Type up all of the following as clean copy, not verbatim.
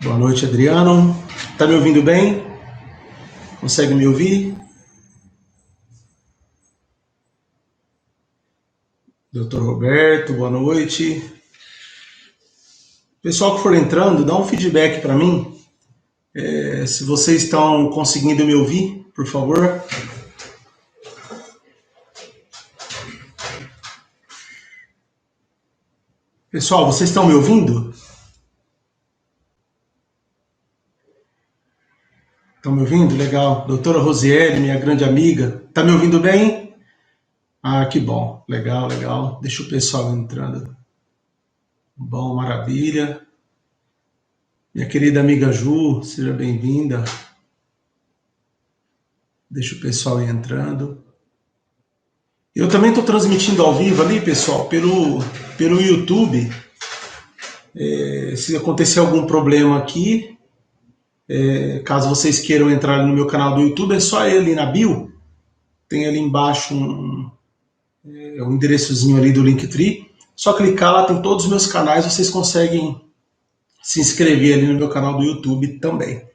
Boa noite, Adriano. Tá me ouvindo bem? Consegue me ouvir? Doutor Roberto, boa noite. Pessoal que for entrando, dá um feedback para mim. Se vocês estão conseguindo me ouvir, por favor. Pessoal, vocês estão me ouvindo? Estão me ouvindo? Legal. Doutora Rosiele, minha grande amiga. Tá me ouvindo bem? Ah, que bom. Legal, legal. Deixa o pessoal entrando. Bom, maravilha. Minha querida amiga Ju, seja bem-vinda. Deixa o pessoal ir entrando. Eu também estou transmitindo ao vivo ali, pessoal, pelo YouTube. Se acontecer algum problema aqui, caso vocês queiram entrar no meu canal do YouTube, é só ir ali na bio. Tem ali embaixo um endereçozinho ali do Linktree. Só clicar lá, tem todos os meus canais, vocês conseguem se inscrever ali no meu canal do YouTube também.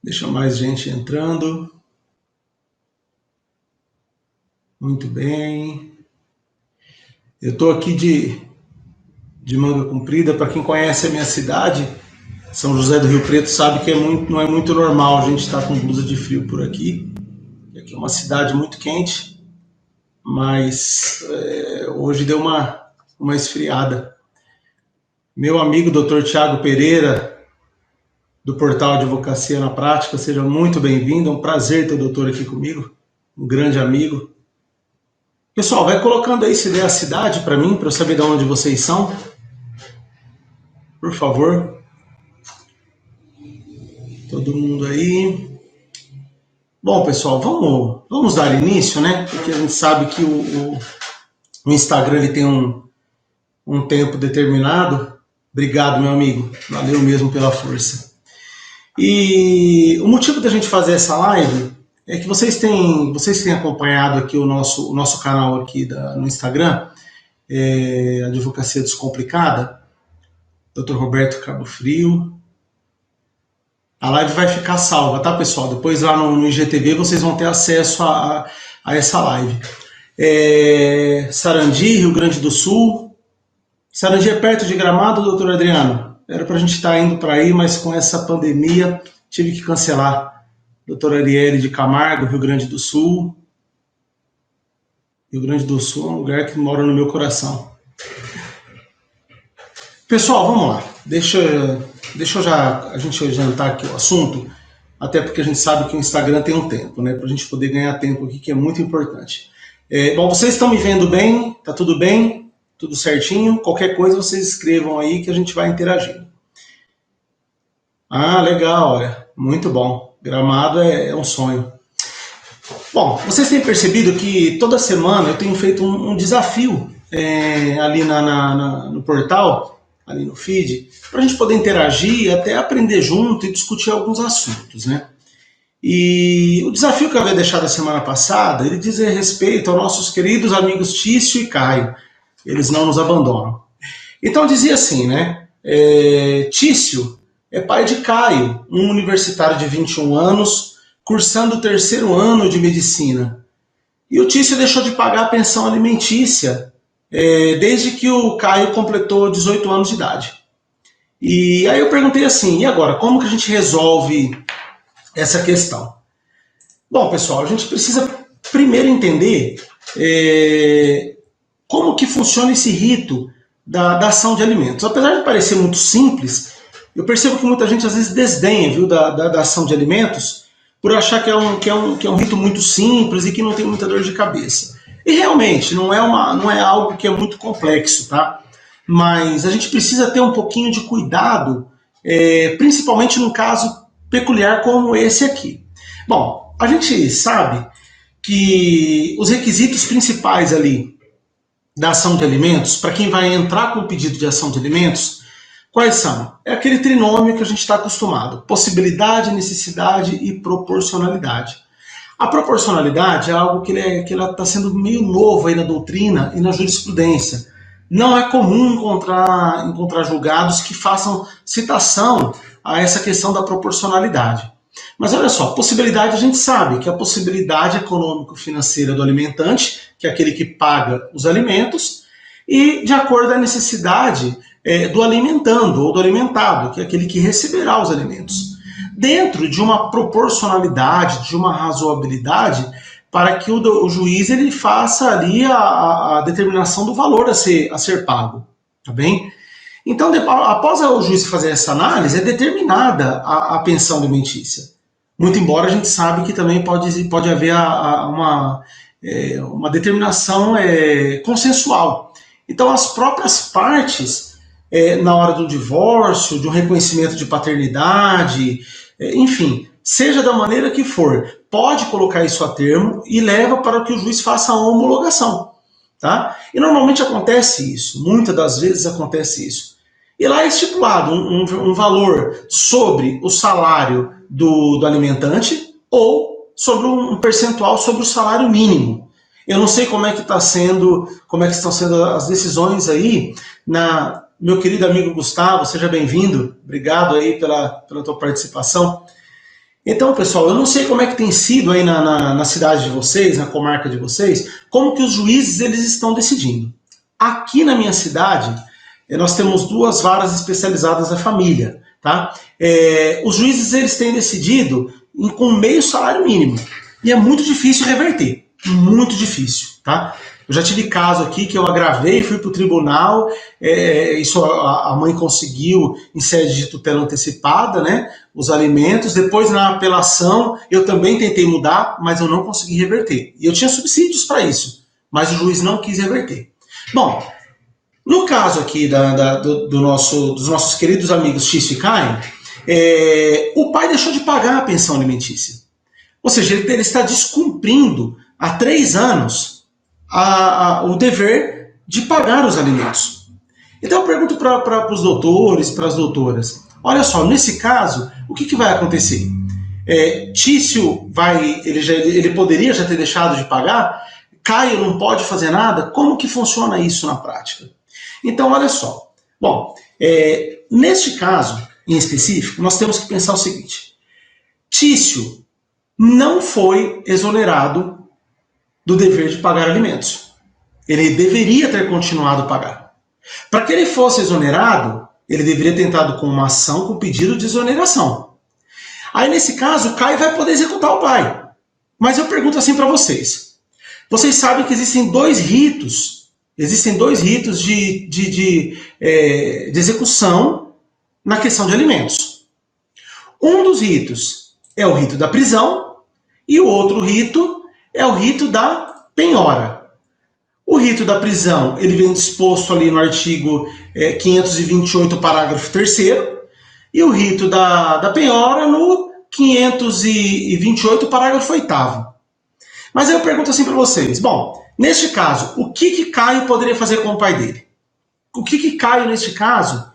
Deixa mais gente entrando. Muito bem. Eu estou aqui de manga comprida. Para quem conhece a minha cidade, São José do Rio Preto, sabe que não é muito normal a gente estar com blusa de frio por aqui. Aqui é uma cidade muito quente, mas hoje deu uma esfriada. Meu amigo Dr. Tiago Pereira, do portal Advocacia na Prática, seja muito bem-vindo. É um prazer ter o doutor aqui comigo, um grande amigo. Pessoal, vai colocando aí se der a cidade para mim, para eu saber de onde vocês são. Por favor. Todo mundo aí. Bom, pessoal, vamos dar início, né? Porque a gente sabe que o Instagram ele tem um tempo determinado. Obrigado, meu amigo. Valeu mesmo pela força. E o motivo da gente fazer essa live é que vocês têm acompanhado aqui o nosso canal aqui no Instagram, Advocacia Descomplicada, Dr. Roberto Cabo Frio. A live vai ficar salva, tá, pessoal? Depois lá no IGTV vocês vão ter acesso a essa live. Sarandi, Rio Grande do Sul. Sarandi é perto de Gramado, doutor Adriano? Era para a gente estar indo para aí, mas com essa pandemia tive que cancelar. Doutora Arielle de Camargo, Rio Grande do Sul. Rio Grande do Sul é um lugar que mora no meu coração. Pessoal, vamos lá. Deixa a gente adiantar aqui o assunto, até porque a gente sabe que o Instagram tem um tempo, né? Para a gente poder ganhar tempo aqui, que é muito importante. Bom, vocês estão me vendo bem? Tá tudo bem? Tudo certinho? Qualquer coisa vocês escrevam aí que a gente vai interagindo. Ah, legal, olha. Muito bom. Gramado é um sonho. Bom, vocês têm percebido que toda semana eu tenho feito um desafio ali no portal, ali no feed, para a gente poder interagir e até aprender junto e discutir alguns assuntos, né? E o desafio que eu havia deixado a semana passada, ele diz respeito aos nossos queridos amigos Tício e Caio. Eles não nos abandonam. Então dizia assim, né? Tício é pai de Caio, um universitário de 21 anos, cursando o 3º ano de medicina. E o Tício deixou de pagar a pensão alimentícia desde que o Caio completou 18 anos de idade. E aí eu perguntei assim, e agora, como que a gente resolve essa questão? Bom, pessoal, a gente precisa primeiro entender como que funciona esse rito da ação de alimentos. Apesar de parecer muito simples, eu percebo que muita gente às vezes desdenha, viu, da ação de alimentos por achar que é um rito muito simples e que não tem muita dor de cabeça. E realmente não é algo que é muito complexo, tá? Mas a gente precisa ter um pouquinho de cuidado, principalmente num caso peculiar como esse aqui. Bom, a gente sabe que os requisitos principais ali da ação de alimentos, para quem vai entrar com o pedido de ação de alimentos, quais são? É aquele trinômio que a gente está acostumado: possibilidade, necessidade e proporcionalidade. A proporcionalidade é algo que ela está sendo meio novo aí na doutrina e na jurisprudência. não é comum encontrar julgados que façam citação a essa questão da proporcionalidade. Mas olha só, possibilidade a gente sabe que a possibilidade econômico-financeira do alimentante, que é aquele que paga os alimentos, e de acordo com a necessidade do alimentando ou do alimentado, que é aquele que receberá os alimentos. Dentro de uma proporcionalidade, de uma razoabilidade, para que o juiz ele faça ali a determinação do valor a ser pago, tá bem? Então, após o juiz fazer essa análise, é determinada a pensão alimentícia. Muito embora a gente sabe que também pode haver uma determinação consensual. Então, as próprias partes, na hora do divórcio, de um reconhecimento de paternidade, enfim, seja da maneira que for, pode colocar isso a termo e leva para que o juiz faça a homologação. Tá? E normalmente acontece isso, muitas das vezes acontece isso. E lá é estipulado um valor sobre o salário do alimentante ou sobre um percentual sobre o salário mínimo. Eu não sei como é que estão sendo as decisões aí. Meu querido amigo Gustavo, seja bem-vindo. Obrigado aí pela tua participação. Então, pessoal, eu não sei como é que tem sido aí na cidade de vocês, na comarca de vocês, como que os juízes eles estão decidindo. Aqui na minha cidade, nós temos 2 varas especializadas da família, tá? Os juízes eles têm decidido com meio salário mínimo. E é muito difícil reverter. Muito difícil, tá? Eu já tive caso aqui que eu agravei, fui para o tribunal, isso a mãe conseguiu em sede de tutela antecipada, né, os alimentos. Depois, na apelação, eu também tentei mudar, mas eu não consegui reverter. E eu tinha subsídios para isso, mas o juiz não quis reverter. Bom, no caso aqui dos nossos queridos amigos Xício e Caio, o pai deixou de pagar a pensão alimentícia. Ou seja, ele está descumprindo há 3 anos o dever de pagar os alimentos. Então eu pergunto para os doutores, para as doutoras, olha só, nesse caso, o que vai acontecer? Tício ele poderia já ter deixado de pagar? Caio não pode fazer nada? Como que funciona isso na prática? Então, olha só. Bom, neste caso, em específico, nós temos que pensar o seguinte. Tício não foi exonerado do dever de pagar alimentos. Ele deveria ter continuado a pagar. Para que ele fosse exonerado, ele deveria ter entrado com uma ação com pedido de exoneração. Aí, nesse caso, o Caio vai poder executar o pai. Mas eu pergunto assim para vocês. Vocês sabem que existem 2 ritos. Existem 2 ritos de execução na questão de alimentos. Um dos ritos é o rito da prisão e o outro rito é o rito da penhora. O rito da prisão ele vem disposto ali no artigo 528, parágrafo 3º, e o rito da penhora no 528, parágrafo 8º. Mas aí eu pergunto assim para vocês, bom, neste caso, o que Caio poderia fazer com o pai dele? O que Caio, neste caso,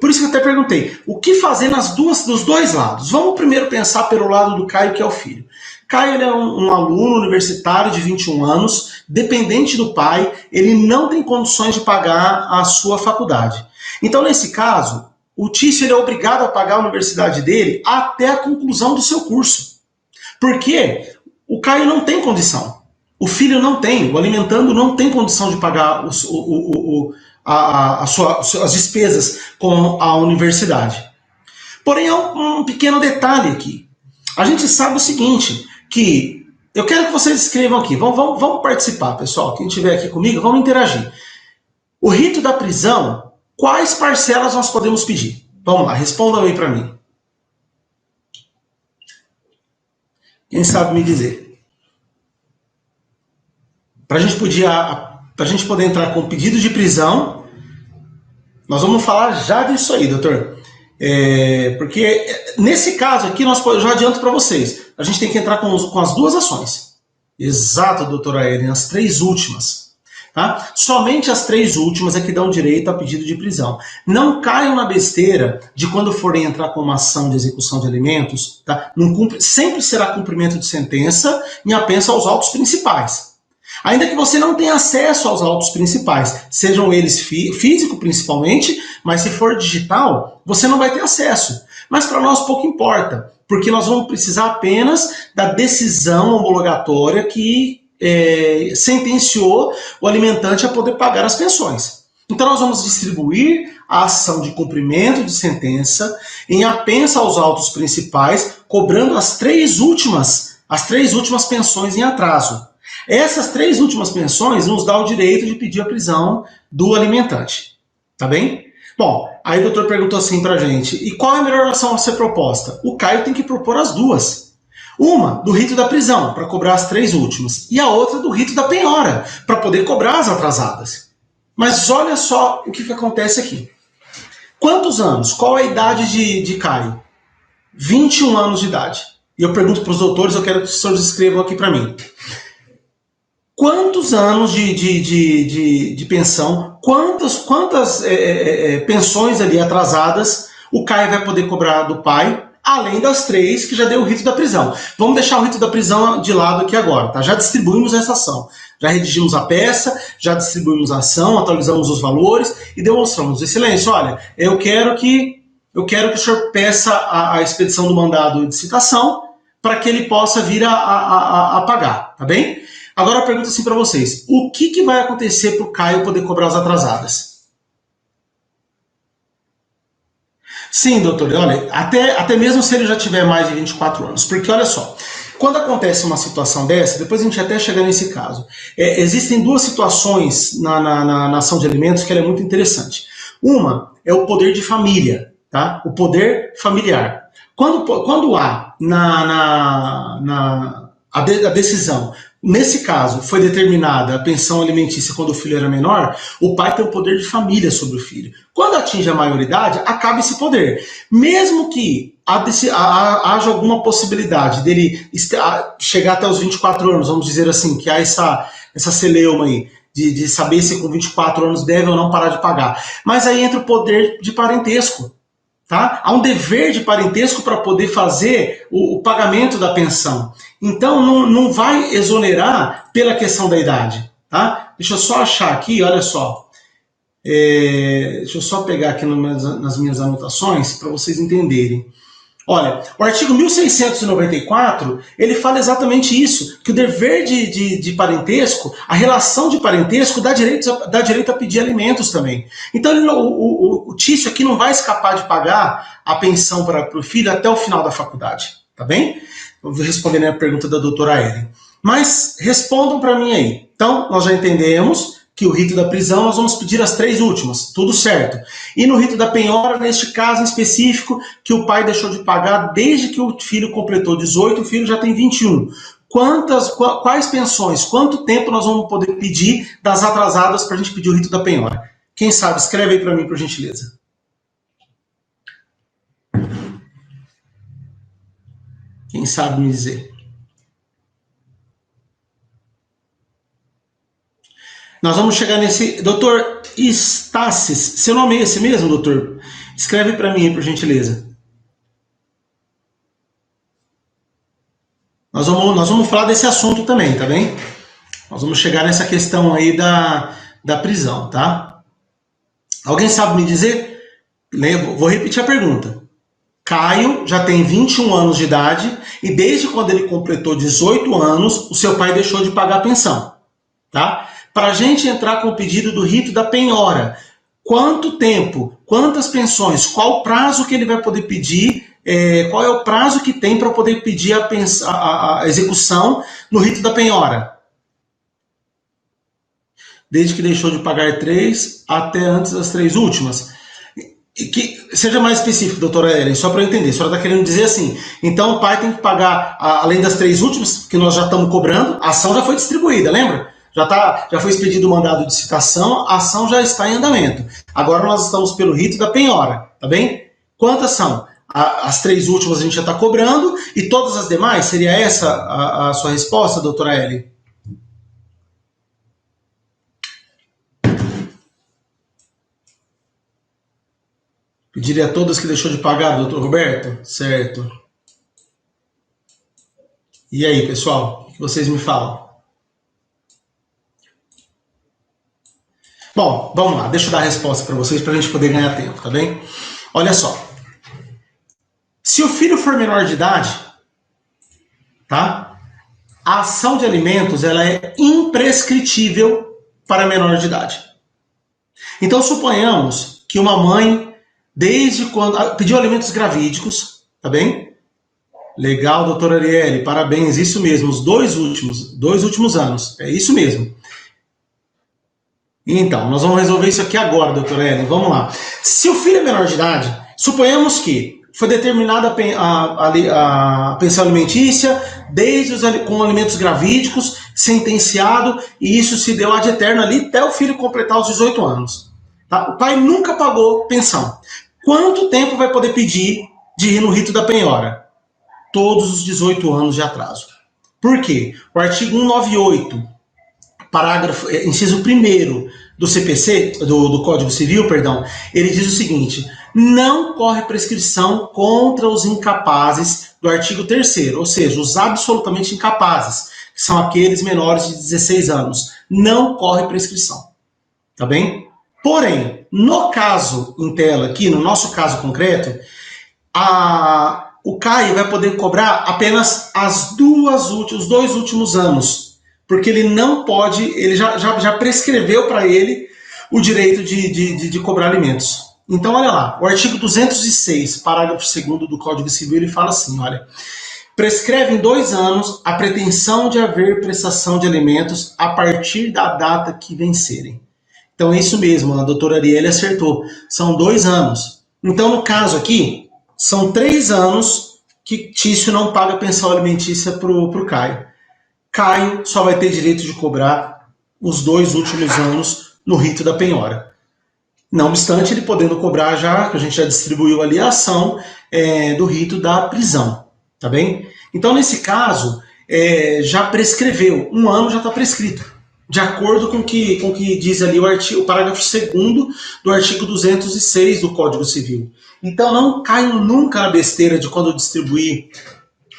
por isso que eu até perguntei, o que fazer dos 2 lados? Vamos primeiro pensar pelo lado do Caio, que é o filho. Caio ele é um aluno universitário de 21 anos, dependente do pai, ele não tem condições de pagar a sua faculdade. Então, nesse caso, o Tício ele é obrigado a pagar a universidade dele até a conclusão do seu curso. Por quê? O Caio não tem condição. O filho não tem, o alimentando não tem condição de pagar as despesas com a universidade. Porém, há um pequeno detalhe aqui. A gente sabe o seguinte, que eu quero que vocês escrevam aqui, vamos participar, pessoal, quem estiver aqui comigo, vamos interagir. O rito da prisão, quais parcelas nós podemos pedir? Vamos lá, respondam aí para mim. Quem sabe me dizer? Para a gente poder entrar com pedido de prisão, nós vamos falar já disso aí, doutor. Porque nesse caso aqui, eu já adianto para vocês, a gente tem que entrar com as 2 ações. Exato, doutora Ellen, as 3 últimas. Tá? Somente as 3 últimas é que dão direito a pedido de prisão. Não caiam na besteira de quando forem entrar com uma ação de execução de alimentos, tá? Sempre será cumprimento de sentença em apenso aos autos principais. Ainda que você não tenha acesso aos autos principais, sejam eles físico principalmente, mas se for digital, você não vai ter acesso. Mas para nós pouco importa, porque nós vamos precisar apenas da decisão homologatória que sentenciou o alimentante a poder pagar as pensões. Então nós vamos distribuir a ação de cumprimento de sentença em apensa aos autos principais, cobrando as três últimas pensões em atraso. Essas três últimas pensões nos dá o direito de pedir a prisão do alimentante. Tá bem? Bom, aí o doutor perguntou assim pra gente, e qual é a melhor ação a ser proposta? O Caio tem que propor as duas. Uma, do rito da prisão, para cobrar as três últimas, e a outra do rito da penhora, para poder cobrar as atrasadas. Mas olha só o que acontece aqui. Quantos anos? Qual a idade de Caio? 21 anos de idade. E eu pergunto para os doutores, eu quero que os senhores escrevam aqui para mim. Quantos anos de pensão, quantas pensões ali atrasadas o Caio vai poder cobrar do pai, além das três que já deu o rito da prisão. Vamos deixar o rito da prisão de lado aqui agora, tá? Já distribuímos essa ação, já redigimos a peça, já distribuímos a ação, atualizamos os valores e demonstramos. Excelência, olha, eu quero que o senhor peça a expedição do mandado de citação para que ele possa vir a pagar, tá bem? Agora eu pergunto assim para vocês, o que vai acontecer para o Caio poder cobrar as atrasadas? Sim, doutor, olha, até mesmo se ele já tiver mais de 24 anos, porque olha só, quando acontece uma situação dessa, depois a gente até chega nesse caso, existem duas situações na ação de alimentos que ela é muito interessante. Uma é o poder de família, tá? O poder familiar. Quando há a decisão, nesse caso, foi determinada a pensão alimentícia quando o filho era menor, o pai tem o poder de família sobre o filho. Quando atinge a maioridade, acaba esse poder. Mesmo que haja alguma possibilidade dele chegar até os 24 anos, vamos dizer assim, que há essa celeuma aí, de saber se com 24 anos deve ou não parar de pagar. Mas aí entra o poder de parentesco. Tá? Há um dever de parentesco para poder fazer o pagamento da pensão. Então, não vai exonerar pela questão da idade. Tá? Deixa eu só achar aqui, olha só. Deixa eu só pegar aqui nas minhas anotações para vocês entenderem. Olha, o artigo 1694, ele fala exatamente isso, que o dever de parentesco, a relação de parentesco dá direito a pedir alimentos também. Então o Tício aqui não vai escapar de pagar a pensão para o filho até o final da faculdade, tá bem? Eu vou responder a pergunta da doutora Ellen. Mas respondam para mim aí. Então, nós já entendemos que o rito da prisão nós vamos pedir as três últimas, tudo certo. E no rito da penhora, neste caso em específico, que o pai deixou de pagar desde que o filho completou 18, o filho já tem 21. Quais pensões, quanto tempo nós vamos poder pedir das atrasadas para a gente pedir o rito da penhora? Quem sabe, escreve aí para mim, por gentileza. Quem sabe me dizer? Nós vamos chegar nesse... Doutor Estácis, seu nome é esse mesmo, doutor? Escreve para mim, por gentileza. Nós vamos falar desse assunto também, tá bem? Nós vamos chegar nessa questão aí da prisão, tá? Alguém sabe me dizer? Vou repetir a pergunta. Caio já tem 21 anos de idade e desde quando ele completou 18 anos, o seu pai deixou de pagar a pensão, tá? Para a gente entrar com o pedido do rito da penhora, quanto tempo, quantas pensões, qual o prazo que ele vai poder pedir, qual é o prazo que tem para poder pedir a execução no rito da penhora? Desde que deixou de pagar 3 até antes das 3 últimas. Seja mais específico, doutora Ellen, só para eu entender. A senhora está querendo dizer assim, então o pai tem que pagar, além das 3 últimas, que nós já estamos cobrando, a ação já foi distribuída, lembra? Já foi expedido o mandado de citação, a ação já está em andamento. Agora nós estamos pelo rito da penhora, tá bem? Quantas são? As 3 últimas a gente já está cobrando, e todas as demais? Seria essa a sua resposta, doutora Ellen? Pediria a todas que deixou de pagar, doutor Roberto? Certo. E aí, pessoal? O que vocês me falam? Bom, vamos lá, deixa eu dar a resposta para vocês para a gente poder ganhar tempo, tá bem? Olha só. Se o filho for menor de idade, tá? A ação de alimentos ela é imprescritível para menor de idade. Então suponhamos que uma mãe, desde quando pediu alimentos gravídicos, tá bem? Legal, doutora Arielle, parabéns, isso mesmo, os dois últimos anos, é isso mesmo. Então, nós vamos resolver isso aqui agora, doutora Arielle, vamos lá. Se o filho é menor de idade, suponhamos que foi determinada a pensão alimentícia com alimentos gravídicos, sentenciado, e isso se deu ad eterno ali até o filho completar os 18 anos. Tá? O pai nunca pagou pensão. Quanto tempo vai poder pedir de ir no rito da penhora? Todos os 18 anos de atraso. Por quê? O artigo 198, inciso 1º do CPC, do Código Civil, perdão, ele diz o seguinte: não corre prescrição contra os incapazes do artigo 3º, ou seja, os absolutamente incapazes, que são aqueles menores de 16 anos. Não corre prescrição. Tá bem? Porém, no caso em tela aqui, no nosso caso concreto, o CAI vai poder cobrar apenas os 2 últimos anos, porque ele não pode, ele já prescreveu para ele o direito de cobrar alimentos. Então, olha lá, o artigo 206, parágrafo 2º do Código Civil, ele fala assim, olha, prescreve em 2 anos a pretensão de haver prestação de alimentos a partir da data que vencerem. Então é isso mesmo, a doutora Arielle acertou, são 2 anos. Então, no caso aqui, são 3 anos que Tício não paga pensão alimentícia para o Caio. Caio só vai ter direito de cobrar os 2 últimos anos no rito da penhora. Não obstante, ele podendo cobrar já, que a gente já distribuiu ali a ação do rito da prisão, tá bem? Então, nesse caso, já prescreveu, 1 ano já está prescrito, de acordo com o que diz ali o parágrafo 2º do artigo 206 do Código Civil. Então, não caiam nunca na besteira de quando distribuir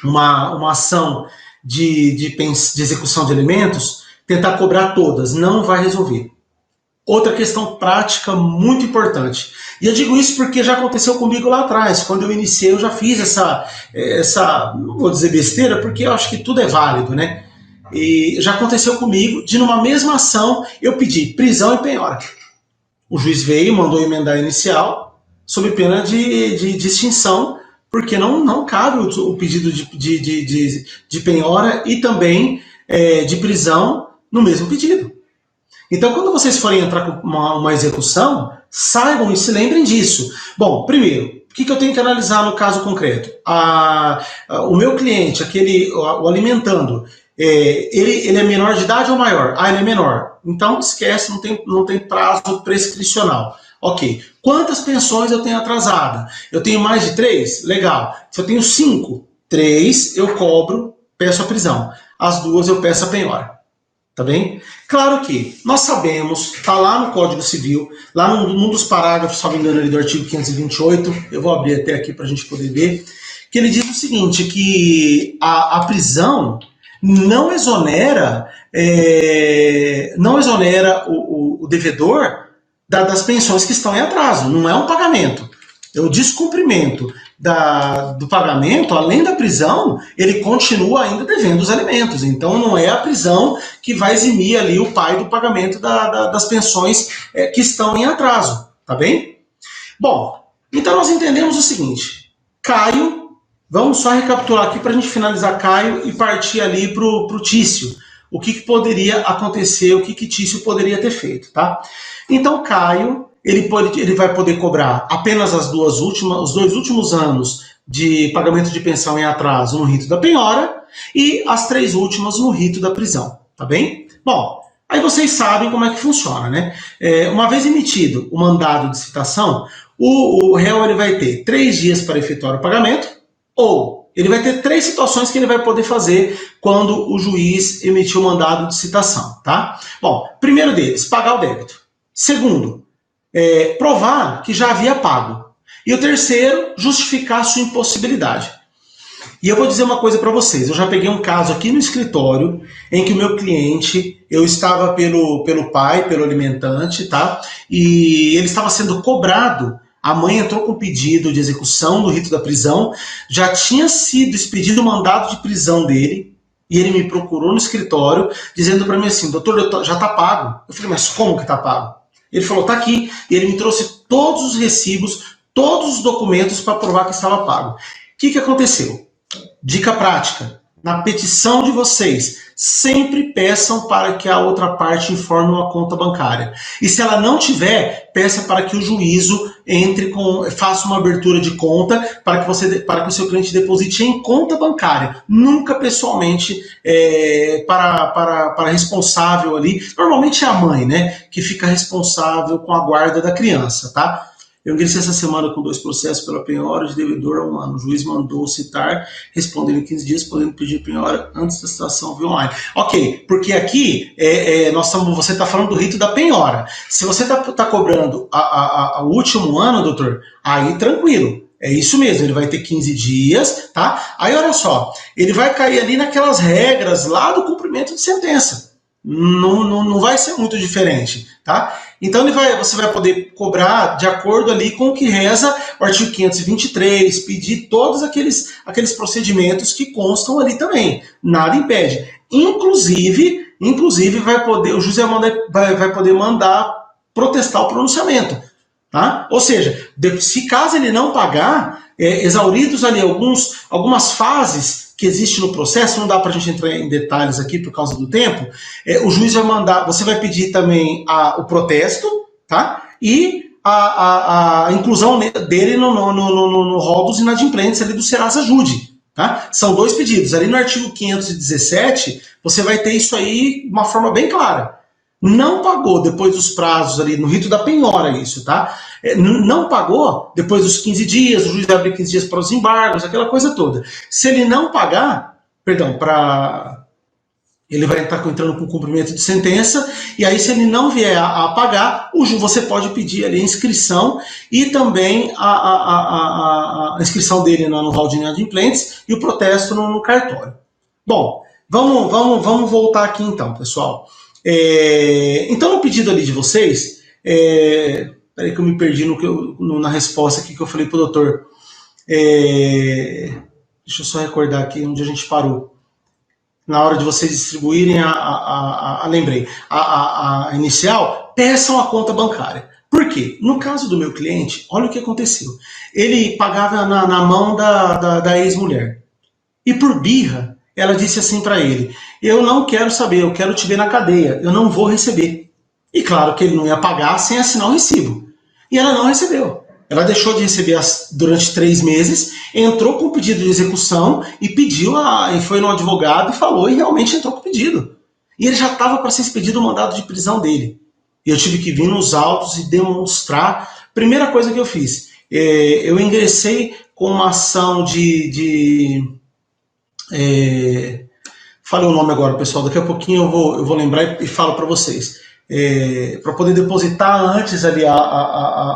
uma ação de execução de alimentos, tentar cobrar todas, não vai resolver. Outra questão prática muito importante. E eu digo isso porque já aconteceu comigo lá atrás. Quando eu iniciei, eu já fiz essa não vou dizer besteira, porque eu acho que tudo é válido, né? E já aconteceu comigo de, numa mesma ação, eu pedi prisão e penhora. O juiz veio, mandou emendar a inicial, sob pena de extinção, porque não cabe o pedido de penhora e também de prisão no mesmo pedido. Então, quando vocês forem entrar com uma execução, saibam e se lembrem disso. Bom, primeiro, o que eu tenho que analisar no caso concreto? O meu cliente, o alimentando, ele é menor de idade ou maior? Ele é menor. Então, esquece, não tem prazo prescricional. Ok. Quantas pensões eu tenho atrasada? Eu tenho mais de 3? Legal. Se eu tenho 5, 3 eu cobro, peço a prisão. As 2 eu peço a penhora. Tá bem? Claro que nós sabemos, está lá no Código Civil, lá num dos parágrafos, se não me engano, ali do artigo 528, eu vou abrir até aqui para a gente poder ver, que ele diz o seguinte, que a prisão não exonera o devedor das pensões que estão em atraso. Não é um pagamento. É o descumprimento do pagamento, além da prisão, ele continua ainda devendo os alimentos. Então não é a prisão que vai eximir ali o pai do pagamento das pensões que estão em atraso. Tá bem? Bom, então nós entendemos o seguinte. Caio, vamos só recapitular aqui para a gente finalizar Caio e partir ali para o Tício. O que poderia acontecer, o que Tício poderia ter feito, tá? Então Caio, ele vai poder cobrar apenas os 2 últimos anos de pagamento de pensão em atraso no rito da penhora e as 3 últimas no rito da prisão, tá bem? Bom, aí vocês sabem como é que funciona, né? Uma vez emitido o mandado de citação, o réu ele vai ter 3 dias para efetuar o pagamento, ou ele vai ter 3 situações que ele vai poder fazer quando o juiz emitiu o mandado de citação, tá? Bom, primeiro deles, pagar o débito. Segundo, provar que já havia pago. E o terceiro, justificar a sua impossibilidade. E eu vou dizer uma coisa para vocês, eu já peguei um caso aqui no escritório em que o meu cliente, eu estava pelo pai, pelo alimentante, tá? E ele estava sendo cobrado. A mãe entrou com pedido de execução do rito da prisão, já tinha sido expedido o mandado de prisão dele, e ele me procurou no escritório, dizendo para mim assim, doutor, já está pago. Eu falei, mas como que está pago? Ele falou, está aqui. E ele me trouxe todos os recibos, todos os documentos para provar que estava pago. O que aconteceu? Dica prática. Na petição de vocês, sempre peçam para que a outra parte informe uma conta bancária. E se ela não tiver, peça para que o juízo faça uma abertura de conta para que o seu cliente deposite em conta bancária. Nunca pessoalmente para responsável ali. Normalmente é a mãe, né, que fica responsável com a guarda da criança, tá? Eu ingressei essa semana com 2 processos pela penhora de devedor há 1 ano. O juiz mandou citar, respondendo em 15 dias, podendo pedir penhora antes da citação via online. Ok, porque aqui você está falando do rito da penhora. Se você está cobrando o último ano, doutor, aí tranquilo. É isso mesmo, ele vai ter 15 dias, tá? Aí olha só, ele vai cair ali naquelas regras lá do cumprimento de sentença. Não vai ser muito diferente, tá? Então você vai poder cobrar de acordo ali com o que reza o artigo 523, pedir todos aqueles procedimentos que constam ali também. Nada impede. Inclusive o juiz vai poder mandar protestar o pronunciamento. Tá? Ou seja, se caso ele não pagar, exauridos ali algumas fases que existe no processo, não dá para a gente entrar em detalhes aqui por causa do tempo, o juiz vai mandar, você vai pedir também o protesto, tá? E a inclusão dele no rol dos inadimplentes ali do Serasa Jude. Tá? São 2 pedidos. Ali no artigo 517, você vai ter isso aí de uma forma bem clara. Não pagou depois dos prazos ali, no rito da penhora isso, tá? Não pagou depois dos 15 dias, o juiz vai abrir 15 dias para os embargos, aquela coisa toda. Se ele não pagar, ele vai estar entrando com cumprimento de sentença, e aí se ele não vier a pagar, você pode pedir ali a inscrição e também a inscrição dele no rol de inadimplentes e o protesto no cartório. Bom, vamos voltar aqui então, pessoal. Então, no pedido ali de vocês, peraí que eu me perdi na resposta aqui que eu falei para o doutor. Deixa eu só recordar aqui onde a gente parou. Na hora de vocês distribuírem lembrei, a inicial, peçam a conta bancária. Por quê? No caso do meu cliente, olha o que aconteceu. Ele pagava na mão da ex-mulher. E por birra, ela disse assim para ele, eu não quero saber, eu quero te ver na cadeia, eu não vou receber. E claro que ele não ia pagar sem assinar o recibo. E ela não recebeu. Ela deixou de receber durante 3 meses, entrou com o pedido de execução e e foi no advogado e falou, e realmente entrou com o pedido. E ele já estava para ser expedido o mandado de prisão dele. E eu tive que vir nos autos e demonstrar. Primeira coisa que eu fiz, eu ingressei com uma ação falei o nome agora, pessoal, daqui a pouquinho eu vou lembrar e falo para vocês. Para poder depositar antes ali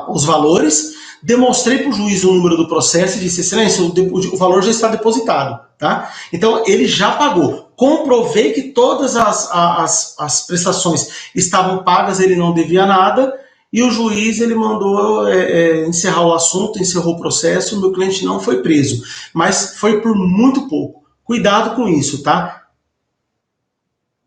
os valores, demonstrei para o juiz o número do processo e disse, excelência, o valor já está depositado. Tá? Então, ele já pagou. Comprovei que todas as prestações estavam pagas, ele não devia nada, e o juiz ele mandou encerrar o assunto, encerrou o processo, o meu cliente não foi preso, mas foi por muito pouco. Cuidado com isso, tá?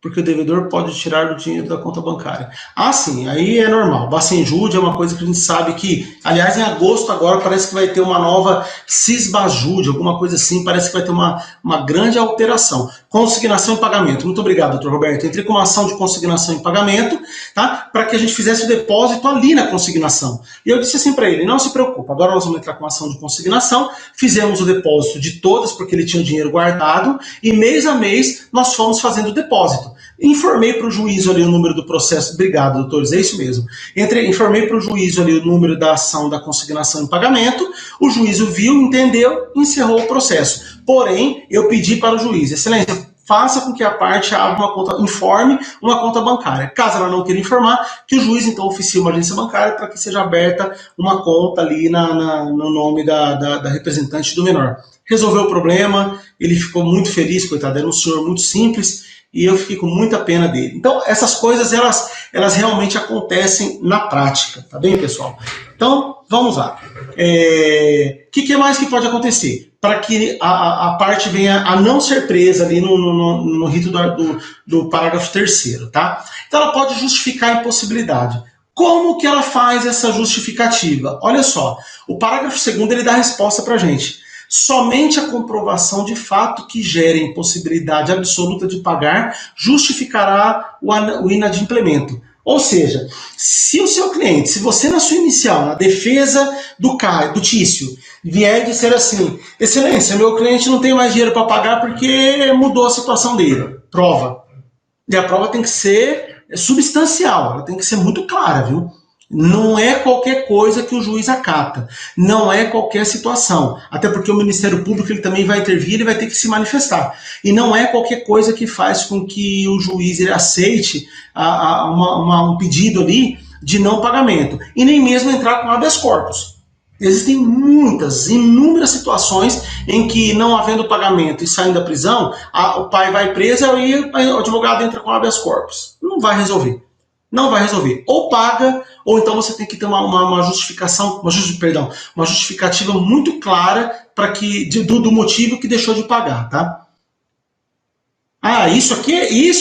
Porque o devedor pode tirar o dinheiro da conta bancária. Ah, sim, aí é normal. Bacenjude é uma coisa que a gente sabe que, aliás, em agosto agora parece que vai ter uma nova Cisbajude, alguma coisa assim, parece que vai ter uma grande alteração. Consignação e pagamento. Muito obrigado, doutor Roberto. Entrei com uma ação de consignação e pagamento, tá? Para que a gente fizesse o depósito ali na consignação. E eu disse assim para ele, não se preocupe, agora nós vamos entrar com uma ação de consignação, fizemos o depósito de todas, porque ele tinha o dinheiro guardado, e mês a mês nós fomos fazendo o depósito. Informei para o juízo ali o número do processo. Obrigado, doutores, é isso mesmo. Informei para o juízo ali o número da ação da consignação em pagamento. O juízo viu, entendeu, encerrou o processo. Porém, eu pedi para o juiz, excelência, faça com que a parte abra uma conta, informe uma conta bancária. Caso ela não queira informar, que o juiz então oficie uma agência bancária para que seja aberta uma conta ali no nome da representante do menor. Resolveu o problema, ele ficou muito feliz, coitado, era um senhor muito simples, e eu fiquei com muita pena dele. Então, essas coisas, elas realmente acontecem na prática, tá bem, pessoal? Então, vamos lá. Que mais que pode acontecer? Para que a parte venha a não ser presa ali no rito do parágrafo 3º, tá? Então, ela pode justificar a impossibilidade. Como que ela faz essa justificativa? Olha só, o parágrafo 2º, ele dá a resposta para a gente. Somente a comprovação de fato que gere impossibilidade absoluta de pagar justificará o inadimplemento. Ou seja, se o seu cliente, se você na sua inicial, na defesa do Tício, vier dizer assim, excelência, meu cliente não tem mais dinheiro para pagar porque mudou a situação dele. Prova. E a prova tem que ser substancial, ela tem que ser muito clara, viu? Não é qualquer coisa que o juiz acata, não é qualquer situação, até porque o Ministério Público ele também vai intervir, ele vai ter que se manifestar, e não é qualquer coisa que faz com que o juiz ele aceite um pedido ali de não pagamento, e nem mesmo entrar com habeas corpus. Existem inúmeras situações em que, não havendo pagamento e saindo da prisão, o pai vai preso e o advogado entra com habeas corpus. Não vai resolver. Não vai resolver. Ou paga, ou então você tem que ter uma justificativa muito clara do motivo que deixou de pagar, tá? Isso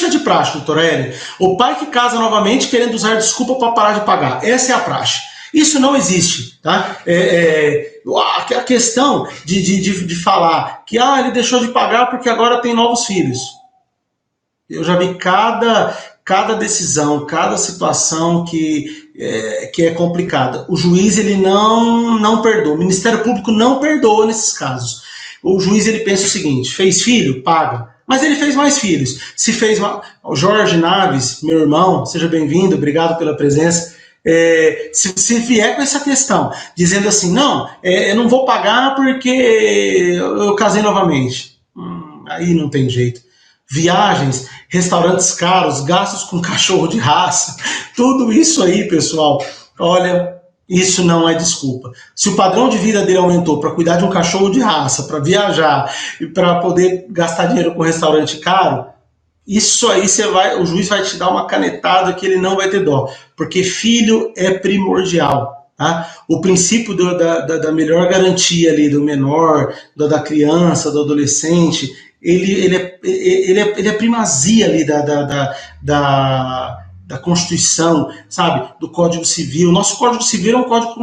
é de praxe, doutora Hélio. O pai que casa novamente querendo usar desculpa para parar de pagar. Essa é a praxe. Isso não existe, tá? A questão de falar que ele deixou de pagar porque agora tem novos filhos. Eu já vi cada decisão, cada situação que é complicada. O juiz ele não perdoa, o Ministério Público não perdoa nesses casos. O juiz ele pensa o seguinte, fez filho? Paga. Mas ele fez mais filhos. O Jorge Naves, meu irmão, seja bem-vindo, obrigado pela presença. Se vier com essa questão, dizendo assim, eu não vou pagar porque eu casei novamente. Aí não tem jeito. Viagens, restaurantes caros, gastos com cachorro de raça, tudo isso aí, pessoal, olha, isso não é desculpa. Se o padrão de vida dele aumentou para cuidar de um cachorro de raça, para viajar e para poder gastar dinheiro com restaurante caro, isso aí o juiz vai te dar uma canetada que ele não vai ter dó, porque filho é primordial. Tá? O princípio da melhor garantia ali do menor, da criança, do adolescente, ele é primazia ali da Constituição, sabe? Do Código Civil. Nosso Código Civil é um código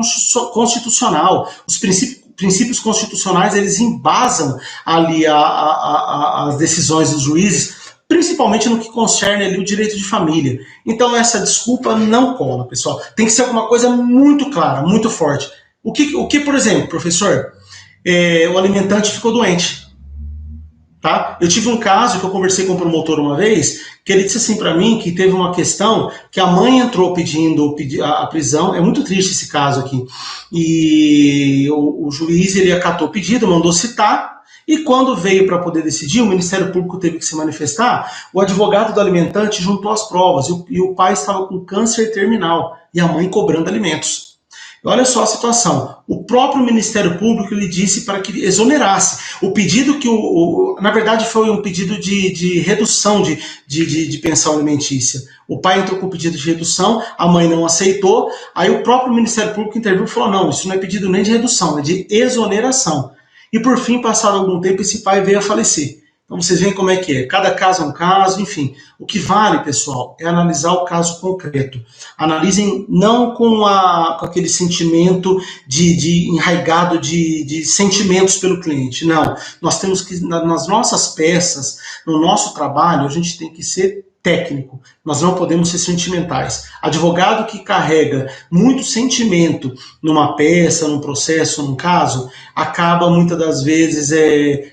constitucional. Os princípios constitucionais, eles embasam ali as decisões dos juízes, principalmente no que concerne ali o direito de família. Então essa desculpa não cola, pessoal. Tem que ser alguma coisa muito clara, muito forte. O que por exemplo, professor, o alimentante ficou doente. Tá? Eu tive um caso que eu conversei com o promotor uma vez, que ele disse assim para mim que teve uma questão que a mãe entrou pedindo a prisão, é muito triste esse caso aqui, e o juiz ele acatou o pedido, mandou citar, e quando veio para poder decidir, o Ministério Público teve que se manifestar, o advogado do alimentante juntou as provas, e o pai estava com câncer terminal, e a mãe cobrando alimentos. Olha só a situação. O próprio Ministério Público lhe disse para que exonerasse. O pedido na verdade foi um pedido de redução de pensão alimentícia. O pai entrou com o pedido de redução, a mãe não aceitou, aí o próprio Ministério Público interviu e falou, não, isso não é pedido nem de redução, é de exoneração. E por fim, passado algum tempo, esse pai veio a falecer. Então vocês veem como é que é. Cada caso é um caso, enfim. O que vale, pessoal, é analisar o caso concreto. Analisem não com aquele sentimento enraigado de sentimentos pelo cliente. Não. Nós temos que, nas nossas peças, no nosso trabalho, a gente tem que ser técnico. Nós não podemos ser sentimentais. Advogado que carrega muito sentimento numa peça, num processo, num caso, acaba muitas das vezes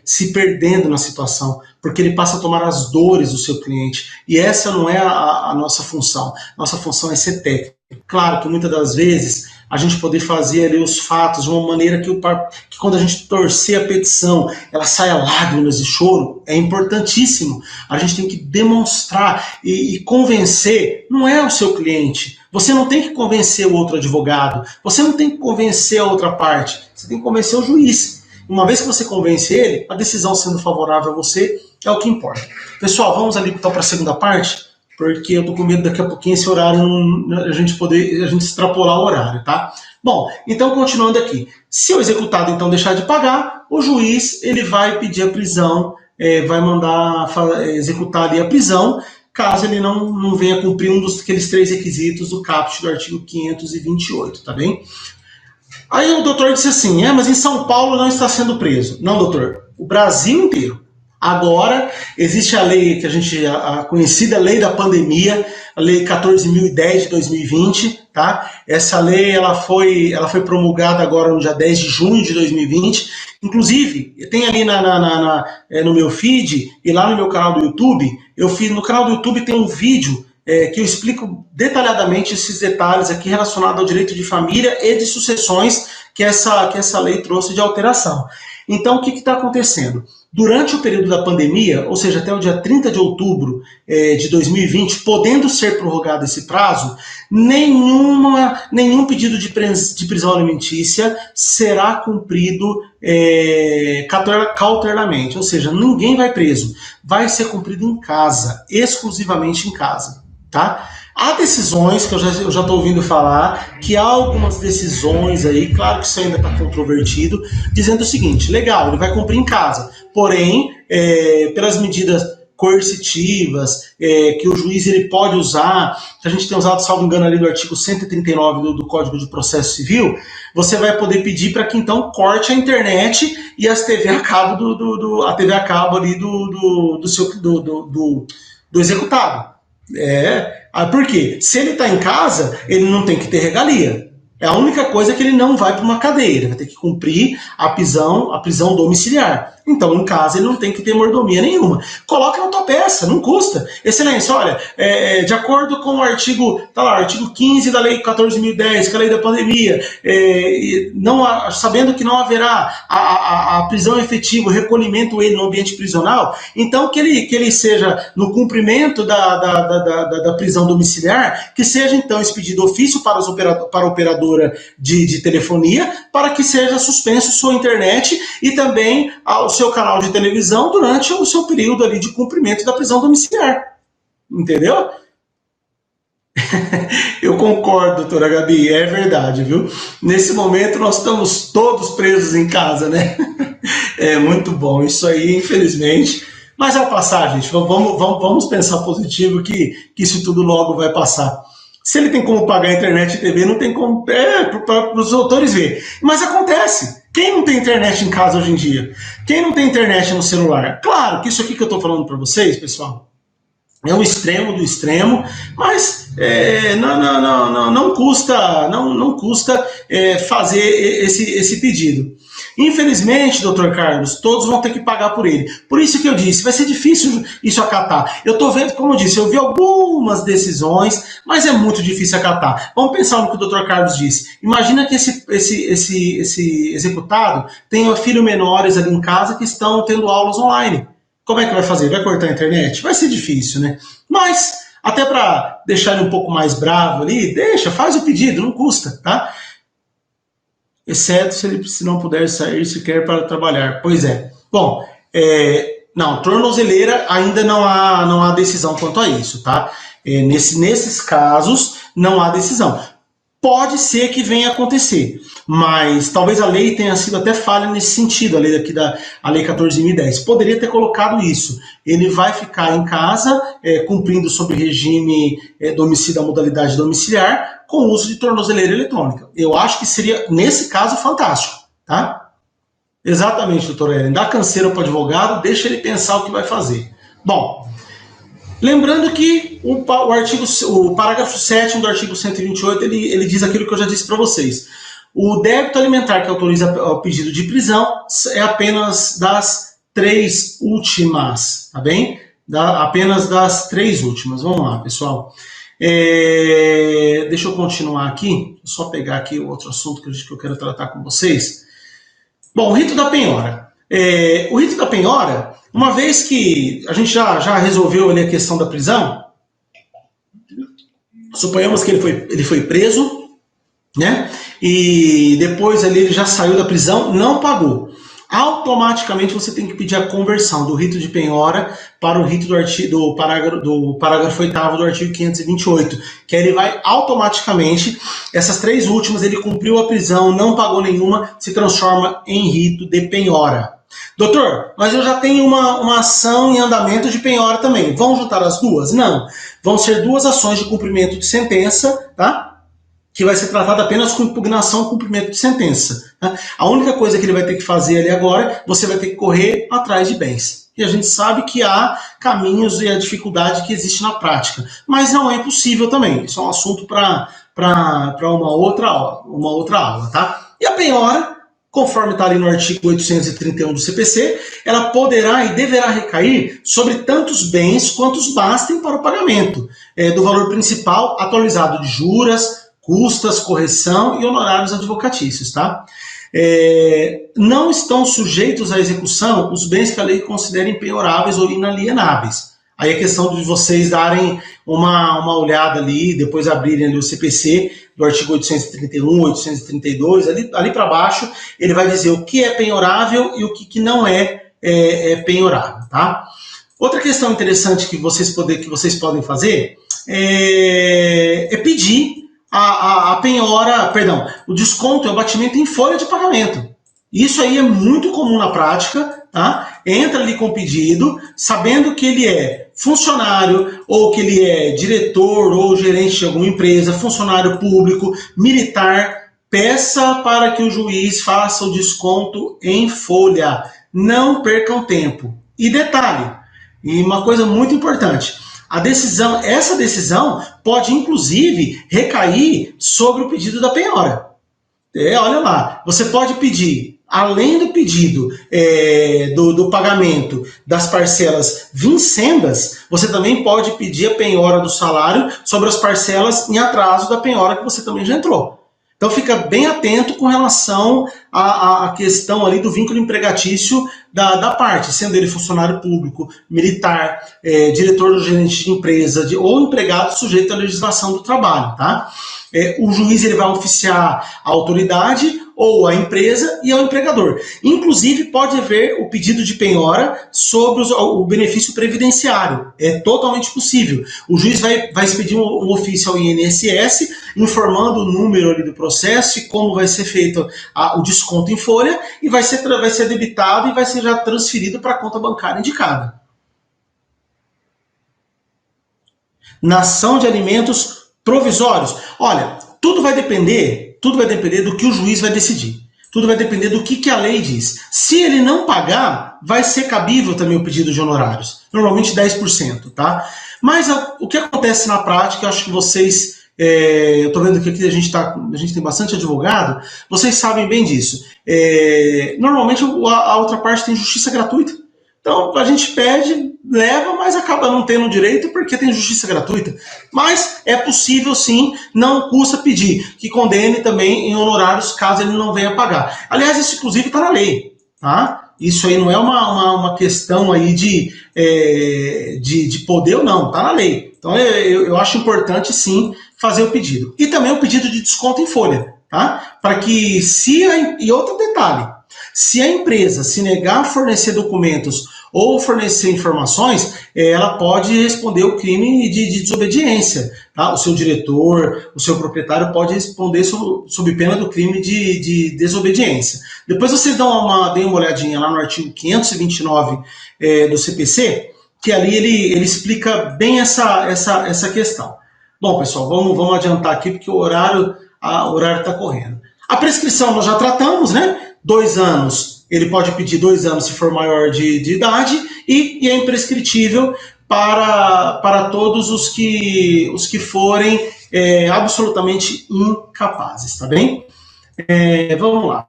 se perdendo na situação, porque ele passa a tomar as dores do seu cliente. E essa não é a nossa função. Nossa função é ser técnico. Claro que muitas das vezes a gente poder fazer ali os fatos de uma maneira que quando a gente torcer a petição, ela saia lágrimas e choro, é importantíssimo. A gente tem que demonstrar e convencer, não é o seu cliente. Você não tem que convencer o outro advogado, você não tem que convencer a outra parte, você tem que convencer o juiz. Uma vez que você convence ele, a decisão sendo favorável a você é o que importa. Pessoal, vamos ali então para a segunda parte, porque eu tô com medo daqui a pouquinho esse horário a gente extrapolar o horário, tá? Bom, então continuando aqui. Se o executado então deixar de pagar, o juiz ele vai pedir a prisão, vai mandar executar ali a prisão, caso ele não venha cumprir um daqueles 3 requisitos do caput do artigo 528, tá bem? Aí o doutor disse assim, mas em São Paulo não está sendo preso. Não, doutor, o Brasil inteiro. Agora, existe a lei que a conhecida lei da pandemia, a lei 14.010 de 2020, tá? Essa lei, ela foi promulgada agora no dia 10 de junho de 2020. Inclusive, tem ali no meu feed e lá no meu canal do YouTube, no canal do YouTube tem um vídeo que eu explico detalhadamente esses detalhes aqui relacionados ao direito de família e de sucessões que essa lei trouxe de alteração. Então, o que está acontecendo? Durante o período da pandemia, ou seja, até o dia 30 de outubro de 2020, podendo ser prorrogado esse prazo, nenhum pedido de prisão alimentícia será cumprido cautelarmente, ou seja, ninguém vai preso, vai ser cumprido em casa, exclusivamente em casa, tá? Há decisões que eu já estou ouvindo falar, que há algumas decisões aí, claro que isso ainda está controvertido, dizendo o seguinte, legal, ele vai cumprir em casa, porém, pelas medidas coercitivas, que o juiz ele pode usar, que a gente tem usado, salvo engano, ali do artigo 139 do Código de Processo Civil, você vai poder pedir para que então corte a internet e as TV a cabo a TV a cabo ali do executado. Por quê? Se ele está em casa, ele não tem que ter regalia. É a única coisa que ele não vai para uma cadeia, ele vai ter que cumprir a prisão domiciliar. Então, em casa, ele não tem que ter mordomia nenhuma. Coloca na tua peça, não custa. Excelência, olha, de acordo com o artigo 15 da Lei 14.010, que é a lei da pandemia, sabendo que não haverá a prisão efetiva, o recolhimento ele no ambiente prisional, então que ele seja, no cumprimento da prisão domiciliar, que seja, então, expedido ofício para a operadora de telefonia, para que seja suspenso sua internet e também o seu canal de televisão durante o seu período ali de cumprimento da prisão domiciliar. Entendeu? Eu concordo, doutora Gabi, é verdade, viu? Nesse momento nós estamos todos presos em casa, né? É muito bom, isso aí, infelizmente. Mas vai passar, gente. Vamos pensar positivo que isso tudo logo vai passar. Se ele tem como pagar a internet e TV, não tem como para os autores ver. Mas acontece. Quem não tem internet em casa hoje em dia? Quem não tem internet no celular? Claro que isso aqui que eu estou falando para vocês, pessoal, é o extremo do extremo, mas não custa fazer esse pedido. Infelizmente, doutor Carlos, todos vão ter que pagar por ele. Por isso que eu disse, vai ser difícil isso acatar. Eu estou vendo, como eu disse, eu vi algumas decisões, mas é muito difícil acatar. Vamos pensar no que o doutor Carlos disse. Imagina que esse executado tenha filhos menores ali em casa que estão tendo aulas online. Como é que vai fazer? Vai cortar a internet? Vai ser difícil, né? Mas, até para deixar ele um pouco mais bravo ali, faz o pedido, não custa, tá? Exceto se não puder sair sequer para trabalhar. Pois é. Bom, não, tornozeleira ainda não há decisão quanto a isso, tá? Nesses casos, não há decisão. Pode ser que venha acontecer, mas talvez a lei tenha sido até falha nesse sentido, a lei 14.010. Poderia ter colocado isso. Ele vai ficar em casa, cumprindo sob regime da modalidade domiciliar, com o uso de tornozeleira eletrônica. Eu acho que seria, nesse caso, fantástico, tá? Exatamente, doutor Ellen. Dá canseira para o advogado, deixa ele pensar o que vai fazer. Bom, lembrando que o parágrafo 7º do artigo 128, ele diz aquilo que eu já disse para vocês. O débito alimentar que autoriza o pedido de prisão é apenas das 3 últimas, tá bem? Apenas das 3 últimas. Vamos lá, pessoal. Deixa eu continuar aqui, só pegar aqui o outro assunto que eu quero tratar com vocês. Bom, o rito da penhora. O rito da penhora, uma vez que a gente já resolveu ali a questão da prisão, suponhamos que ele foi preso, né? E depois ali ele já saiu da prisão, não pagou. Automaticamente você tem que pedir a conversão do rito de penhora para o rito do parágrafo 8º do artigo 528, que ele vai automaticamente, essas 3 últimas, ele cumpriu a prisão, não pagou nenhuma, se transforma em rito de penhora. Doutor, mas eu já tenho uma ação em andamento de penhora também. Vão juntar as duas? Não. Vão ser 2 ações de cumprimento de sentença, tá? Que vai ser tratada apenas com impugnação e cumprimento de sentença. Tá? A única coisa que ele vai ter que fazer ali agora, você vai ter que correr atrás de bens. E a gente sabe que há caminhos e a dificuldade que existe na prática. Mas não é impossível também. Isso é um assunto para uma outra aula. Tá? E a penhora, conforme está ali no artigo 831 do CPC, ela poderá e deverá recair sobre tantos bens quantos bastem para o pagamento do valor principal atualizado de juras, custas, correção e honorários advocatícios, tá? Não estão sujeitos à execução os bens que a lei considere penhoráveis ou inalienáveis. Aí é questão de vocês darem uma olhada ali, depois abrirem ali o CPC do artigo 831, 832, ali para baixo, ele vai dizer o que é penhorável e o que não é penhorável, tá? Outra questão interessante que vocês podem fazer é pedir a penhora, perdão, o desconto e o abatimento em folha de pagamento. Isso aí é muito comum na prática, tá? Entra ali com o pedido, sabendo que ele é funcionário, ou que ele é diretor ou gerente de alguma empresa, funcionário público, militar, peça para que o juiz faça o desconto em folha. Não percam tempo. E detalhe, e uma coisa muito importante, essa decisão pode, inclusive, recair sobre o pedido da penhora. Olha lá, você pode pedir, além do pedido do pagamento das parcelas vincendas, você também pode pedir a penhora do salário sobre as parcelas em atraso da penhora que você também já entrou. Então fica bem atento com relação à questão ali do vínculo empregatício da parte, sendo ele funcionário público, militar, diretor ou gerente de empresa, ou empregado sujeito à legislação do trabalho, tá? O juiz ele vai oficiar a autoridade ou a empresa e ao empregador. Inclusive, pode haver o pedido de penhora sobre o benefício previdenciário. É totalmente possível. O juiz vai expedir um ofício ao INSS, informando o número ali do processo e como vai ser feito o desconto em folha, e vai ser debitado e vai ser já transferido para a conta bancária indicada. Nação de alimentos provisórios. Olha, tudo vai depender do que o juiz vai decidir. Tudo vai depender do que a lei diz. Se ele não pagar, vai ser cabível também o pedido de honorários. Normalmente 10%, tá? Mas o que acontece na prática, eu acho que vocês... eu estou vendo que aqui a gente tem bastante advogado, vocês sabem bem disso. Normalmente a outra parte tem justiça gratuita. Então a gente pede, leva, mas acaba não tendo direito porque tem justiça gratuita. Mas é possível sim, não custa pedir, que condene também em honorários caso ele não venha pagar. Aliás, isso inclusive está na lei, tá? Isso aí não é uma questão aí de poder ou não, está na lei. Então eu acho importante sim fazer o pedido. E também o pedido de desconto em folha, tá? Para que e outro detalhe, se a empresa se negar a fornecer documentos ou fornecer informações, ela pode responder o crime de desobediência. Tá? O seu diretor, o seu proprietário pode responder sob pena do crime de desobediência. Depois vocês deem uma olhadinha lá no artigo 529 do CPC, que ali ele explica bem essa questão. Bom, pessoal, vamos adiantar aqui, porque o horário está correndo. A prescrição nós já tratamos, né? 2 anos, ele pode pedir 2 anos se for maior de idade, e é imprescritível para todos os que forem absolutamente incapazes, tá bem? Vamos lá.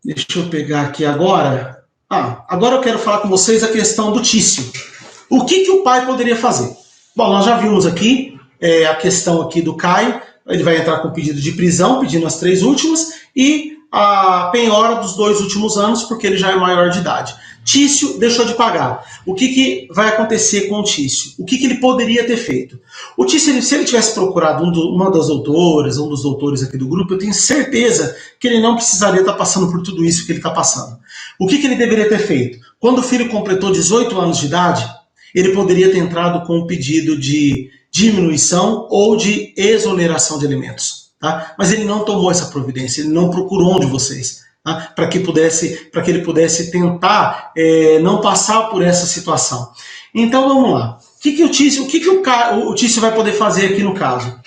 Deixa eu pegar aqui agora. Agora eu quero falar com vocês a questão do tício. O que o pai poderia fazer? Bom, nós já vimos aqui a questão aqui do Caio. Ele vai entrar com pedido de prisão, pedindo as 3 últimas, e a penhora dos 2 últimos anos, porque ele já é maior de idade. Tício deixou de pagar. O que vai acontecer com o Tício? O que ele poderia ter feito? O Tício, se ele tivesse procurado uma das doutoras, um dos doutores aqui do grupo, eu tenho certeza que ele não precisaria estar passando por tudo isso que ele está passando. O que ele deveria ter feito? Quando o filho completou 18 anos de idade, ele poderia ter entrado com um pedido de diminuição ou de exoneração de alimentos. Tá? Mas ele não tomou essa providência, ele não procurou um de vocês, tá? para que ele pudesse tentar não passar por essa situação. Então vamos lá. O Tício vai poder fazer aqui no caso?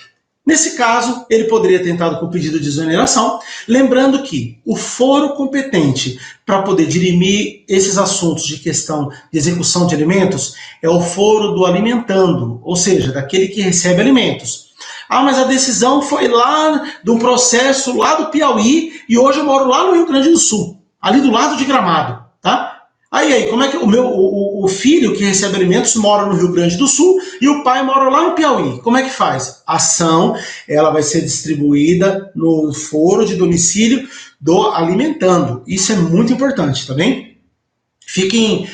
Nesse caso, ele poderia ter tentado com o pedido de exoneração, lembrando que o foro competente para poder dirimir esses assuntos de questão de execução de alimentos é o foro do alimentando, ou seja, daquele que recebe alimentos. Mas a decisão foi lá de um processo lá do Piauí e hoje eu moro lá no Rio Grande do Sul, ali do lado de Gramado, tá? Aí, como é que o filho que recebe alimentos mora no Rio Grande do Sul e o pai mora lá no Piauí? Como é que faz? A ação, ela vai ser distribuída no foro de domicílio do alimentando. Isso é muito importante, tá bem? Fiquem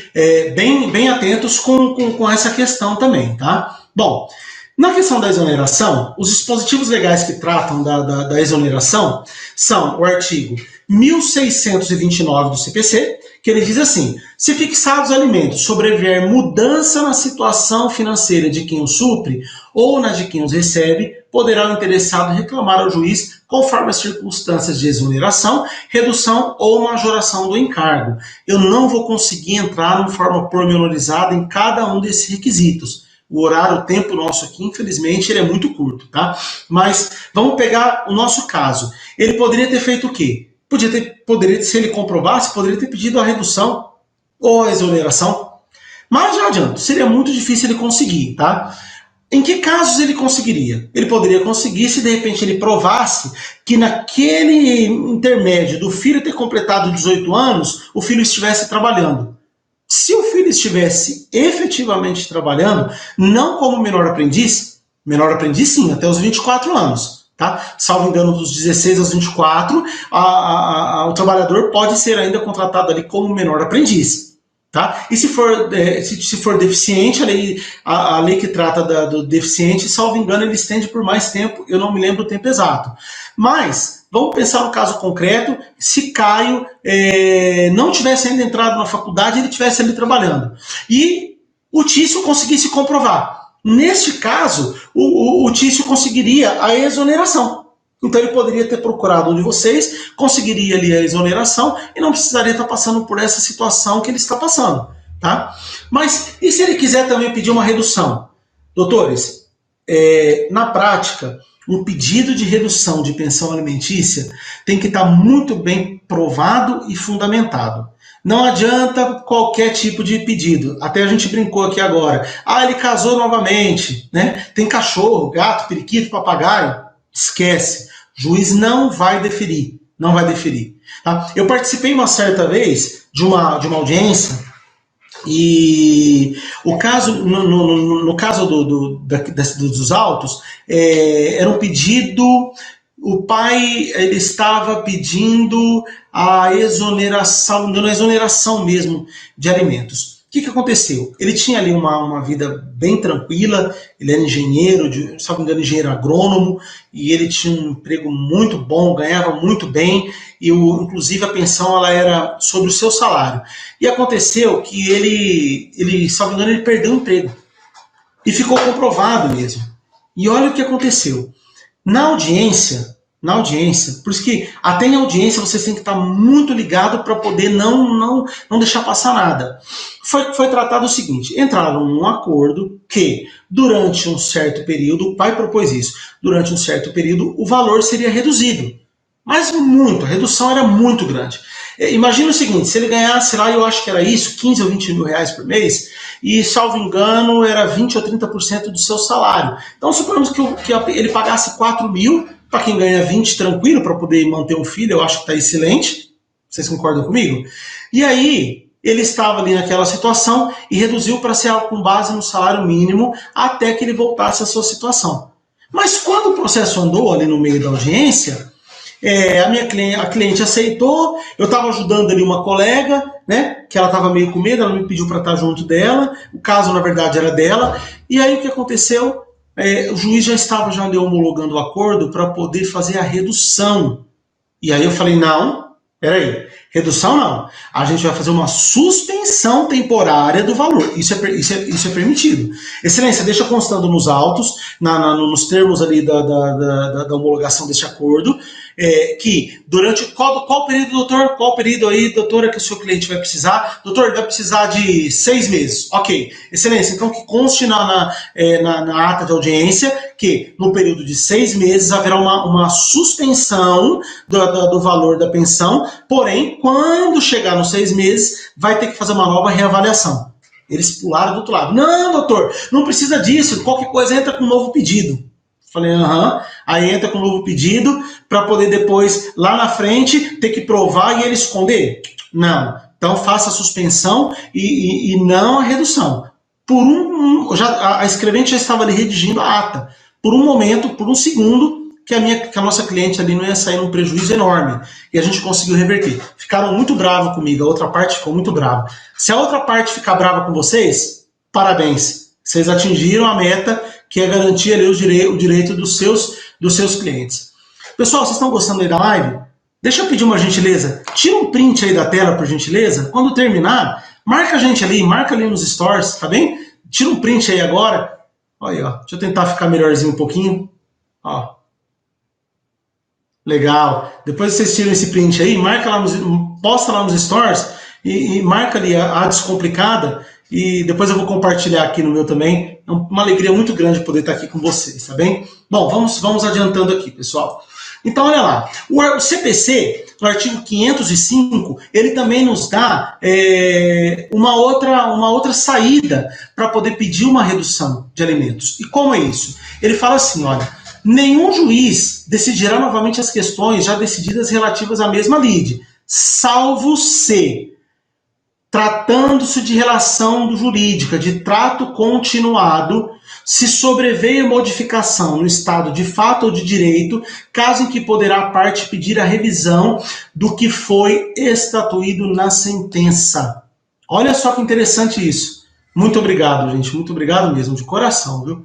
bem atentos com essa questão também, tá? Bom, na questão da exoneração, os dispositivos legais que tratam da exoneração são o artigo 1629 do CPC, que ele diz assim: se fixados alimentos sobrevier mudança na situação financeira de quem os supre ou na de quem os recebe, poderá o interessado reclamar ao juiz conforme as circunstâncias de exoneração, redução ou majoração do encargo. Eu não vou conseguir entrar de forma pormenorizada em cada um desses requisitos. O horário, o tempo nosso aqui, infelizmente, ele é muito curto, tá? Mas vamos pegar o nosso caso. Ele poderia ter feito o quê? Se ele comprovasse, poderia ter pedido a redução ou a exoneração. Mas já adianto, seria muito difícil ele conseguir, tá? Em que casos ele conseguiria? Ele poderia conseguir se de repente ele provasse que naquele intermédio do filho ter completado 18 anos, o filho estivesse trabalhando. Se o filho estivesse efetivamente trabalhando, não como menor aprendiz sim, até os 24 anos. Tá? Salvo engano, dos 16 aos 24, o trabalhador pode ser ainda contratado ali como menor aprendiz. Tá? E se for deficiente, a lei que trata do deficiente, salvo engano, ele estende por mais tempo, eu não me lembro o tempo exato. Mas vamos pensar no caso concreto, se Caio não tivesse ainda entrado na faculdade, ele estivesse ali trabalhando. E o Tício conseguisse comprovar. Neste caso, o Tício conseguiria a exoneração. Então ele poderia ter procurado um de vocês, conseguiria ali a exoneração e não precisaria estar passando por essa situação que ele está passando. Tá? Mas e se ele quiser também pedir uma redução? Doutores, na prática, um pedido de redução de pensão alimentícia tem que estar muito bem provado e fundamentado. Não adianta qualquer tipo de pedido. Até a gente brincou aqui agora. Ele casou novamente, né? Tem cachorro, gato, periquito, papagaio. Esquece. O juiz não vai deferir. Não vai deferir. Tá? Eu participei uma certa vez de uma audiência e o caso, no caso dos autos, era um pedido. O pai ele estava pedindo a exoneração mesmo de alimentos. O que aconteceu? Ele tinha ali uma vida bem tranquila, ele era engenheiro, se não me engano, engenheiro agrônomo, e ele tinha um emprego muito bom, ganhava muito bem, e inclusive a pensão ela era sobre o seu salário. E aconteceu que ele, se não me engano, ele perdeu o emprego. E ficou comprovado mesmo. E olha o que aconteceu. Na audiência, por isso que até em audiência vocês têm que estar muito ligados para poder não deixar passar nada. Foi tratado o seguinte: entraram num acordo que durante um certo período, o pai propôs isso, durante um certo período o valor seria reduzido. Mas muito, a redução era muito grande. Imagina o seguinte, se ele ganhasse lá, eu acho que era isso, 15 ou 20 mil reais por mês, e, salvo engano, era 20 ou 30% do seu salário. Então, suponhamos que ele pagasse 4 mil, para quem ganha 20, tranquilo, para poder manter um filho, eu acho que está excelente. Vocês concordam comigo? E aí, ele estava ali naquela situação e reduziu para ser algo com base no salário mínimo até que ele voltasse à sua situação. Mas quando o processo andou ali no meio da audiência, a cliente aceitou, eu estava ajudando ali uma colega, né, que ela estava meio com medo, ela me pediu para estar junto dela, o caso na verdade era dela, e aí o que aconteceu? O juiz já estava homologando o acordo para poder fazer a redução. E aí eu falei, não, peraí, redução não. A gente vai fazer uma suspensão temporária do valor. Isso é permitido. Excelência, deixa constando nos autos, nos termos ali da homologação deste acordo, que durante qual período, doutor? Qual período aí, doutora, que o seu cliente vai precisar? Doutor, ele vai precisar de 6 meses. Ok. Excelência, então que conste na ata de audiência que no período de 6 meses haverá uma suspensão do valor da pensão, porém, quando chegar nos 6 meses, vai ter que fazer uma nova reavaliação. Eles pularam do outro lado. Não, doutor, não precisa disso. Qualquer coisa entra com um novo pedido. Falei, aí entra com um novo pedido para poder depois, lá na frente, ter que provar e ele esconder? Não. Então faça a suspensão e não a redução. A escrevente já estava ali redigindo a ata. Por um momento, por um segundo, que a nossa cliente ali não ia sair num prejuízo enorme. E a gente conseguiu reverter. Ficaram muito bravos comigo, a outra parte ficou muito brava. Se a outra parte ficar brava com vocês, parabéns. Vocês atingiram a meta, que é garantir ali o direito dos seus clientes. Pessoal, vocês estão gostando aí da live? Deixa eu pedir uma gentileza. Tira um print aí da tela, por gentileza. Quando terminar, marca a gente ali, marca ali nos stories, tá bem? Tira um print aí agora. Olha aí, ó. Deixa eu tentar ficar melhorzinho um pouquinho. Ó. Legal. Depois vocês tiram esse print aí, posta lá nos stories e marca ali a Descomplicada. E depois eu vou compartilhar aqui no meu também. É uma alegria muito grande poder estar aqui com vocês, tá bem? Bom, vamos adiantando aqui, pessoal. Então, olha lá. O CPC, no artigo 505, ele também nos dá uma outra saída para poder pedir uma redução de alimentos. E como é isso? Ele fala assim, olha, nenhum juiz decidirá novamente as questões já decididas relativas à mesma lide, salvo se, tratando-se de relação jurídica, de trato continuado, se sobreveio modificação no estado de fato ou de direito, caso em que poderá a parte pedir a revisão do que foi estatuído na sentença. Olha só que interessante isso. Muito obrigado, gente. Muito obrigado mesmo, de coração, viu?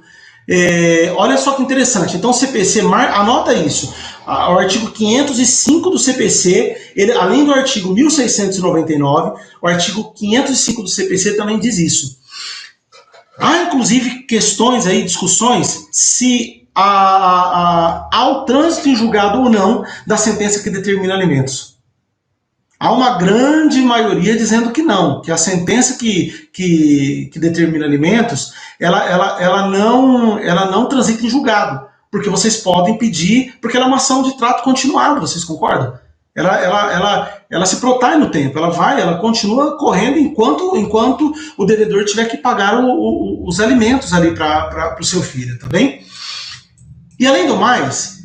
Olha só que interessante. Então, o CPC, anota isso. O artigo 505 do CPC, além do artigo 1699, o artigo 505 do CPC também diz isso. Há, inclusive, questões aí, discussões, se há o trânsito em julgado ou não da sentença que determina alimentos. Há uma grande maioria dizendo que não, que a sentença que determina alimentos, ela não transita em julgado, porque vocês podem pedir, porque ela é uma ação de trato continuado, vocês concordam? Ela se protrai no tempo, ela continua correndo enquanto o devedor tiver que pagar os alimentos ali para o seu filho, tá bem? E além do mais,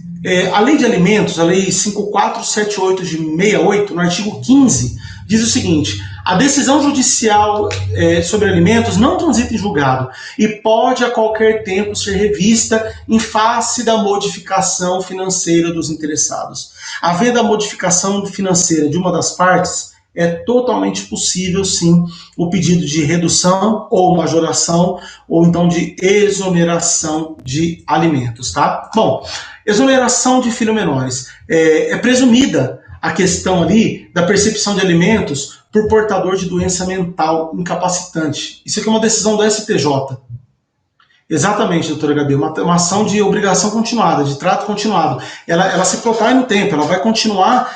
a lei de alimentos, a lei 5478 de 68, no artigo 15, diz o seguinte: a decisão judicial sobre alimentos não transita em julgado e pode a qualquer tempo ser revista em face da modificação financeira dos interessados. Havendo a modificação financeira de uma das partes, é totalmente possível, sim, o pedido de redução ou majoração ou então de exoneração de alimentos, tá? Bom, exoneração de filhos menores. É presumida a questão ali da percepção de alimentos por portador de doença mental incapacitante. Isso aqui é uma decisão do STJ. Exatamente, doutora Gabi, uma ação de obrigação continuada, de trato continuado. Ela se protrai no tempo, ela vai continuar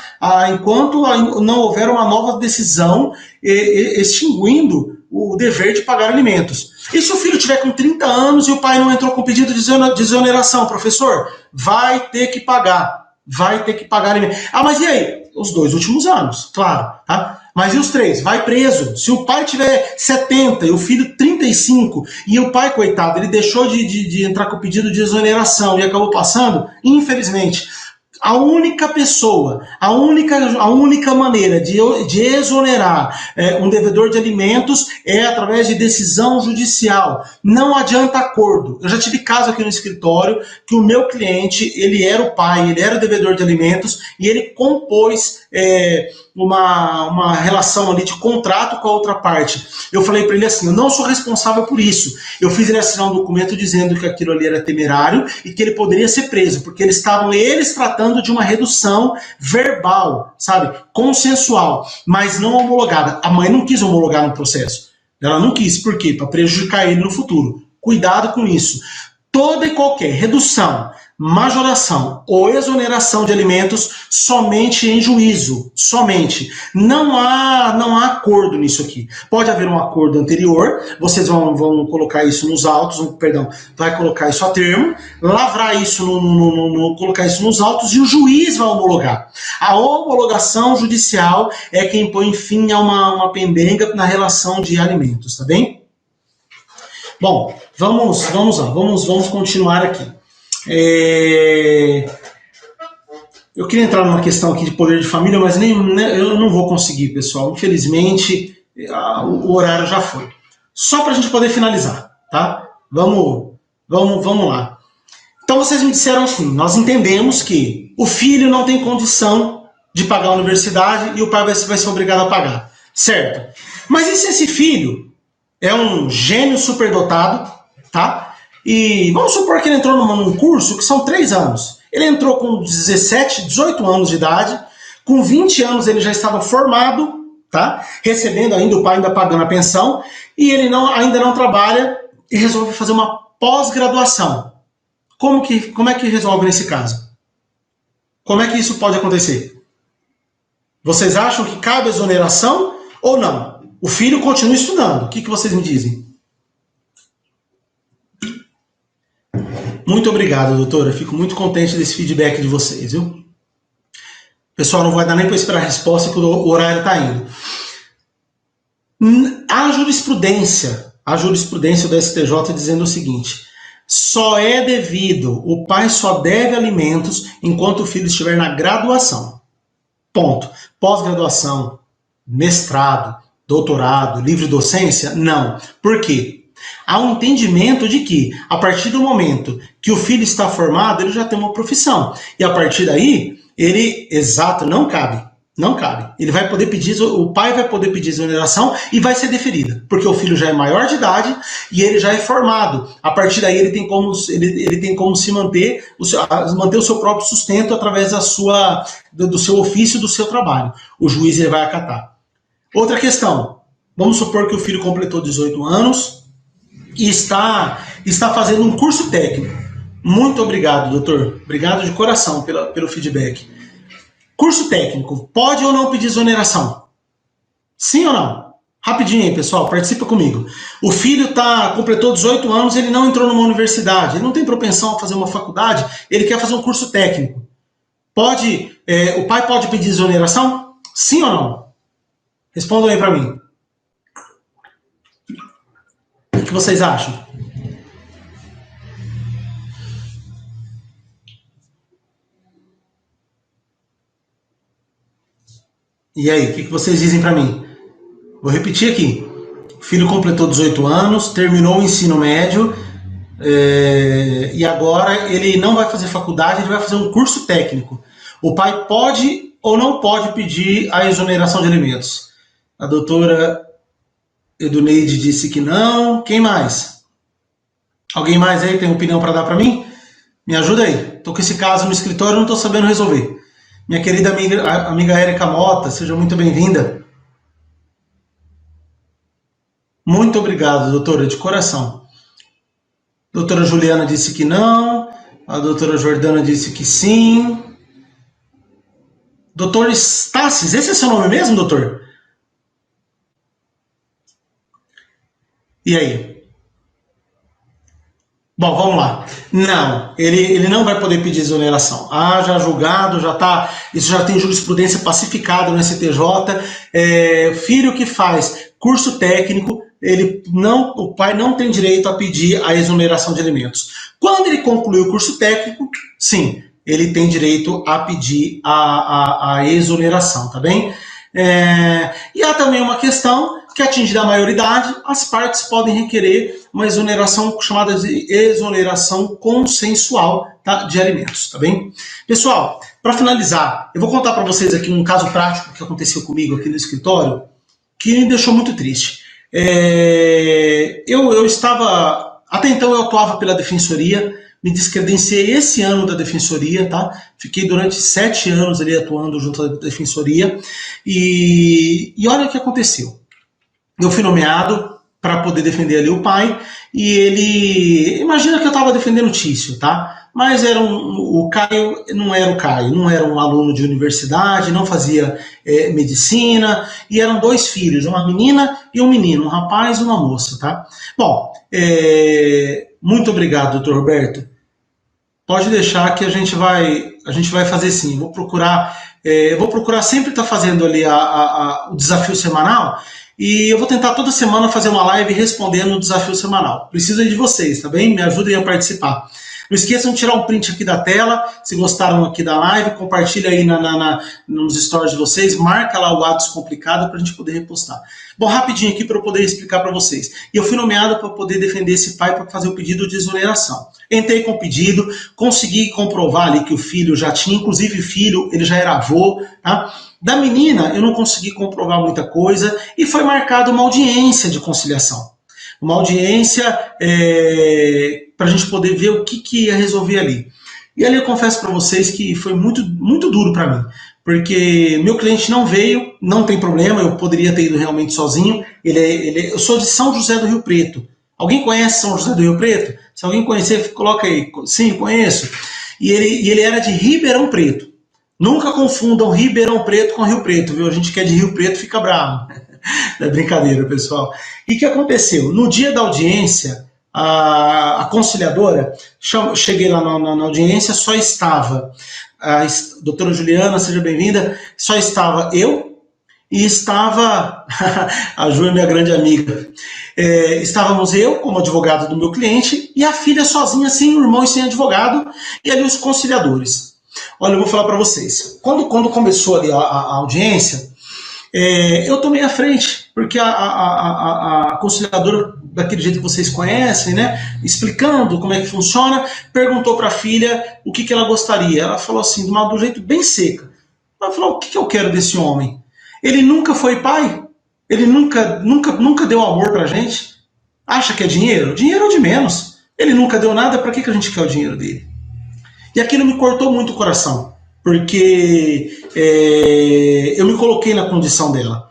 enquanto não houver uma nova decisão extinguindo o dever de pagar alimentos. E se o filho tiver com 30 anos e o pai não entrou com pedido de exoneração, professor? Vai ter que pagar. Vai ter que pagar alimentos. Mas e aí? Os 2 últimos anos, claro, tá? Mas e os 3? Vai preso. Se o pai tiver 70 e o filho 35, e o pai, coitado, ele deixou de entrar com o pedido de exoneração e acabou passando, infelizmente, A única pessoa, a única maneira de exonerar um devedor de alimentos é através de decisão judicial. Não adianta acordo. Eu já tive caso aqui no escritório que o meu cliente, ele era o pai, ele era o devedor de alimentos e ele compôs uma relação ali de contrato com a outra parte. Eu falei para ele assim, eu não sou responsável por isso. Eu fiz ele assinar um documento dizendo que aquilo ali era temerário e que ele poderia ser preso, porque eles tratando de uma redução verbal, sabe, consensual, mas não homologada. A mãe não quis homologar no processo. Ela não quis, por quê? Para prejudicar ele no futuro. Cuidado com isso. Toda e qualquer redução, majoração ou exoneração de alimentos somente em juízo, somente. Não há acordo nisso aqui. Pode haver um acordo anterior, vocês vão colocar isso nos autos, vai colocar isso a termo, lavrar isso, colocar isso nos autos e o juiz vai homologar. A homologação judicial é quem põe fim a uma pendenga na relação de alimentos, tá bem? Bom, vamos lá, vamos continuar aqui. Eu queria entrar numa questão aqui de poder de família, mas eu não vou conseguir, pessoal. Infelizmente, o horário já foi. Só para a gente poder finalizar, tá? Vamos lá. Então vocês me disseram assim, nós entendemos que o filho não tem condição de pagar a universidade e o pai vai ser obrigado a pagar, certo? Mas e se esse filho é um gênio superdotado, tá? E vamos supor que ele entrou num curso que são 3 anos. Ele entrou com 17, 18 anos de idade, com 20 anos ele já estava formado, tá? Recebendo ainda, o pai ainda pagando a pensão, e ele ainda não trabalha e resolve fazer uma pós-graduação. Como é que resolve nesse caso? Como é que isso pode acontecer? Vocês acham que cabe exoneração ou não? O filho continua estudando. O que vocês me dizem? Muito obrigado, doutora. Fico muito contente desse feedback de vocês, viu? Pessoal, não vai dar nem para esperar a resposta que o horário está indo. A jurisprudência do STJ dizendo o seguinte: só é devido, o pai só deve alimentos enquanto o filho estiver na graduação. Ponto. Pós-graduação, mestrado, doutorado, livre docência? Não. Por quê? Há um entendimento de que, a partir do momento que o filho está formado, ele já tem uma profissão. E a partir daí, não cabe. Não cabe. O pai vai poder pedir exoneração e vai ser deferida. Porque o filho já é maior de idade e ele já é formado. A partir daí, ele tem como se manter o seu próprio sustento através do seu ofício, do seu trabalho. O juiz ele vai acatar. Outra questão. Vamos supor que o filho completou 18 anos e está fazendo um curso técnico. Muito obrigado, doutor. Obrigado de coração pelo feedback. Curso técnico, pode ou não pedir exoneração? Sim ou não? Rapidinho aí, pessoal, participa comigo. O filho completou 18 anos, ele não entrou numa universidade, ele não tem propensão a fazer uma faculdade, ele quer fazer um curso técnico. O pai pode pedir exoneração? Sim ou não? Respondam aí para mim. O que vocês acham? E aí, o que vocês dizem para mim? Vou repetir aqui. O filho completou 18 anos, terminou o ensino médio, e agora ele não vai fazer faculdade, ele vai fazer um curso técnico. O pai pode ou não pode pedir a exoneração de alimentos? A doutora Eduneide disse que não. Quem mais? Alguém mais aí tem opinião para dar para mim? Me ajuda aí. Estou com esse caso no escritório e não estou sabendo resolver. Minha querida amiga Érica Mota, seja muito bem-vinda. Muito obrigado, doutora, de coração. Doutora Juliana disse que não. A doutora Jordana disse que sim. Doutor Stassis, esse é seu nome mesmo, doutor? E aí? Bom, vamos lá. Não, ele não vai poder pedir exoneração. Já julgado, isso já tem jurisprudência pacificada no STJ. Filho que faz curso técnico, o pai não tem direito a pedir a exoneração de alimentos. Quando ele concluir o curso técnico, sim, ele tem direito a pedir a exoneração, tá bem? E há também uma questão que, atingida a maioridade, as partes podem requerer uma exoneração chamada de exoneração consensual, tá, de alimentos, tá bem? Pessoal, para finalizar, eu vou contar para vocês aqui um caso prático que aconteceu comigo aqui no escritório, que me deixou muito triste. Eu estava, até então eu atuava pela defensoria, me descredenciei esse ano da defensoria, tá? Fiquei durante 7 anos ali atuando junto à defensoria, e olha o que aconteceu. Eu fui nomeado para poder defender ali o pai, e ele, imagina que eu estava defendendo o Tício, tá? Mas o Caio não era o Caio, não era um aluno de universidade, não fazia medicina, e eram 2 filhos, uma menina e um menino, um rapaz e uma moça, tá? Bom, muito obrigado, doutor Roberto. Pode deixar que a gente vai fazer sim. Vou procurar sempre estar fazendo ali o desafio semanal, e eu vou tentar toda semana fazer uma live respondendo o desafio semanal. Preciso de vocês, tá bem? Me ajudem a participar. Não esqueçam de tirar um print aqui da tela, se gostaram aqui da live, compartilha aí nos stories de vocês, marca lá o ato descomplicado para a gente poder repostar. Bom, rapidinho aqui para eu poder explicar para vocês. E eu fui nomeado para poder defender esse pai para fazer o pedido de exoneração. Entrei com o pedido, consegui comprovar ali que o filho já tinha, inclusive o filho, ele já era avô, tá? Da menina, eu não consegui comprovar muita coisa, e foi marcada uma audiência de conciliação. Uma audiência para a gente poder ver o que ia resolver ali. E ali eu confesso para vocês que foi muito, muito duro para mim, porque meu cliente não veio, não tem problema, eu poderia ter ido realmente sozinho. Eu sou de São José do Rio Preto. Alguém conhece São José do Rio Preto? Se alguém conhecer, coloca aí. Sim, conheço. E ele era de Ribeirão Preto. Nunca confundam Ribeirão Preto com Rio Preto, viu? A gente que é de Rio Preto fica bravo. É brincadeira, pessoal. E o que aconteceu? No dia da audiência, a conciliadora, cheguei lá na audiência, só estava a doutora Juliana, seja bem-vinda, só estava eu e estava a Ju, minha grande amiga. Estávamos eu, como advogado do meu cliente, e a filha sozinha, sem irmão e sem advogado, e ali os conciliadores. Olha, eu vou falar para vocês. Quando começou ali a audiência, eu tomei a frente, porque a conciliadora, daquele jeito que vocês conhecem, né, explicando como é que funciona, perguntou para a filha o que ela gostaria. Ela falou assim, de um jeito bem seca. Ela falou, o que eu quero desse homem? Ele nunca foi pai? Ele nunca deu amor pra gente? Acha que é dinheiro? Dinheiro é o de menos. Ele nunca deu nada, para que a gente quer o dinheiro dele? E aquilo me cortou muito o coração, porque eu me coloquei na condição dela.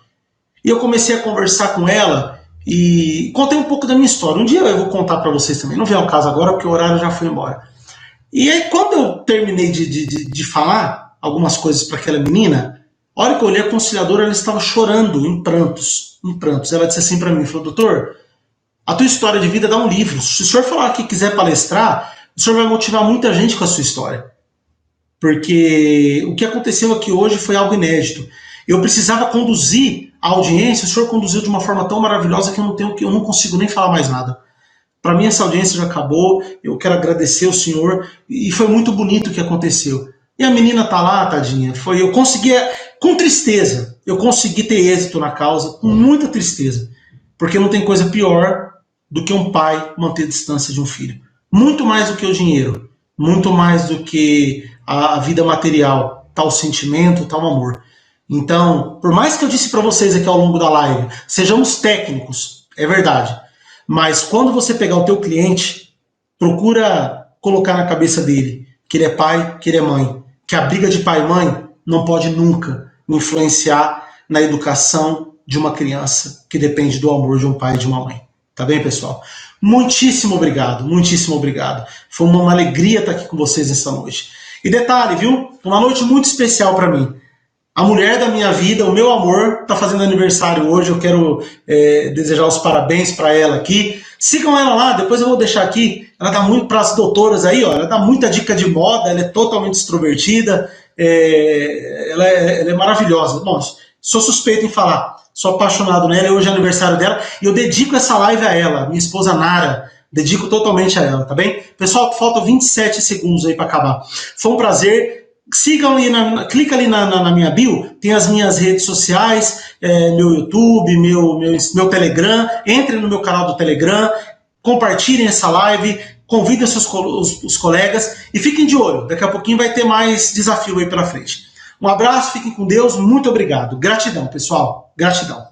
E eu comecei a conversar com ela e contei um pouco da minha história. Um dia eu vou contar para vocês também, não vem ao caso agora, porque o horário já foi embora. E aí, quando eu terminei de falar algumas coisas para aquela menina, a hora que eu olhei a conciliadora, ela estava chorando, em prantos. Ela disse assim para mim, falou, doutor, a tua história de vida dá um livro. Se o senhor falar que quiser palestrar, o senhor vai motivar muita gente com a sua história. Porque o que aconteceu aqui hoje foi algo inédito. Eu precisava conduzir a audiência, o senhor conduziu de uma forma tão maravilhosa que eu não consigo nem falar mais nada. Para mim essa audiência já acabou, eu quero agradecer ao senhor, e foi muito bonito o que aconteceu. E a menina tá lá, tadinha, eu consegui, com tristeza, eu consegui ter êxito na causa, com muita tristeza. Porque não tem coisa pior do que um pai manter a distância de um filho. Muito mais do que o dinheiro, muito mais do que a vida material, tal sentimento, tal amor. Então, por mais que eu disse para vocês aqui ao longo da live, sejamos técnicos, é verdade, mas quando você pegar o teu cliente, procura colocar na cabeça dele que ele é pai, que ele é mãe, que a briga de pai e mãe não pode nunca influenciar na educação de uma criança que depende do amor de um pai e de uma mãe. Tá bem, pessoal? Muitíssimo obrigado, muitíssimo obrigado. Foi uma alegria estar aqui com vocês essa noite. E detalhe, viu? Uma noite muito especial para mim. A mulher da minha vida, o meu amor, está fazendo aniversário hoje. Eu quero desejar os parabéns para ela aqui. Sigam ela lá, depois eu vou deixar aqui. Ela dá muito para as doutoras aí, ó. Ela dá muita dica de moda, ela é totalmente extrovertida. Ela é maravilhosa. Bom, sou suspeito em falar. Sou apaixonado nela, hoje é aniversário dela. E eu dedico essa live a ela, minha esposa Nara. dedico totalmente a ela, tá bem? Pessoal, faltam 27 segundos aí para acabar. Foi um prazer. Sigam ali, clica ali na minha bio, tem as minhas redes sociais, meu YouTube, meu Telegram, entrem no meu canal do Telegram, compartilhem essa live, convidem os colegas e fiquem de olho, daqui a pouquinho vai ter mais desafio aí pela frente. Um abraço, fiquem com Deus, muito obrigado. Gratidão, pessoal, gratidão.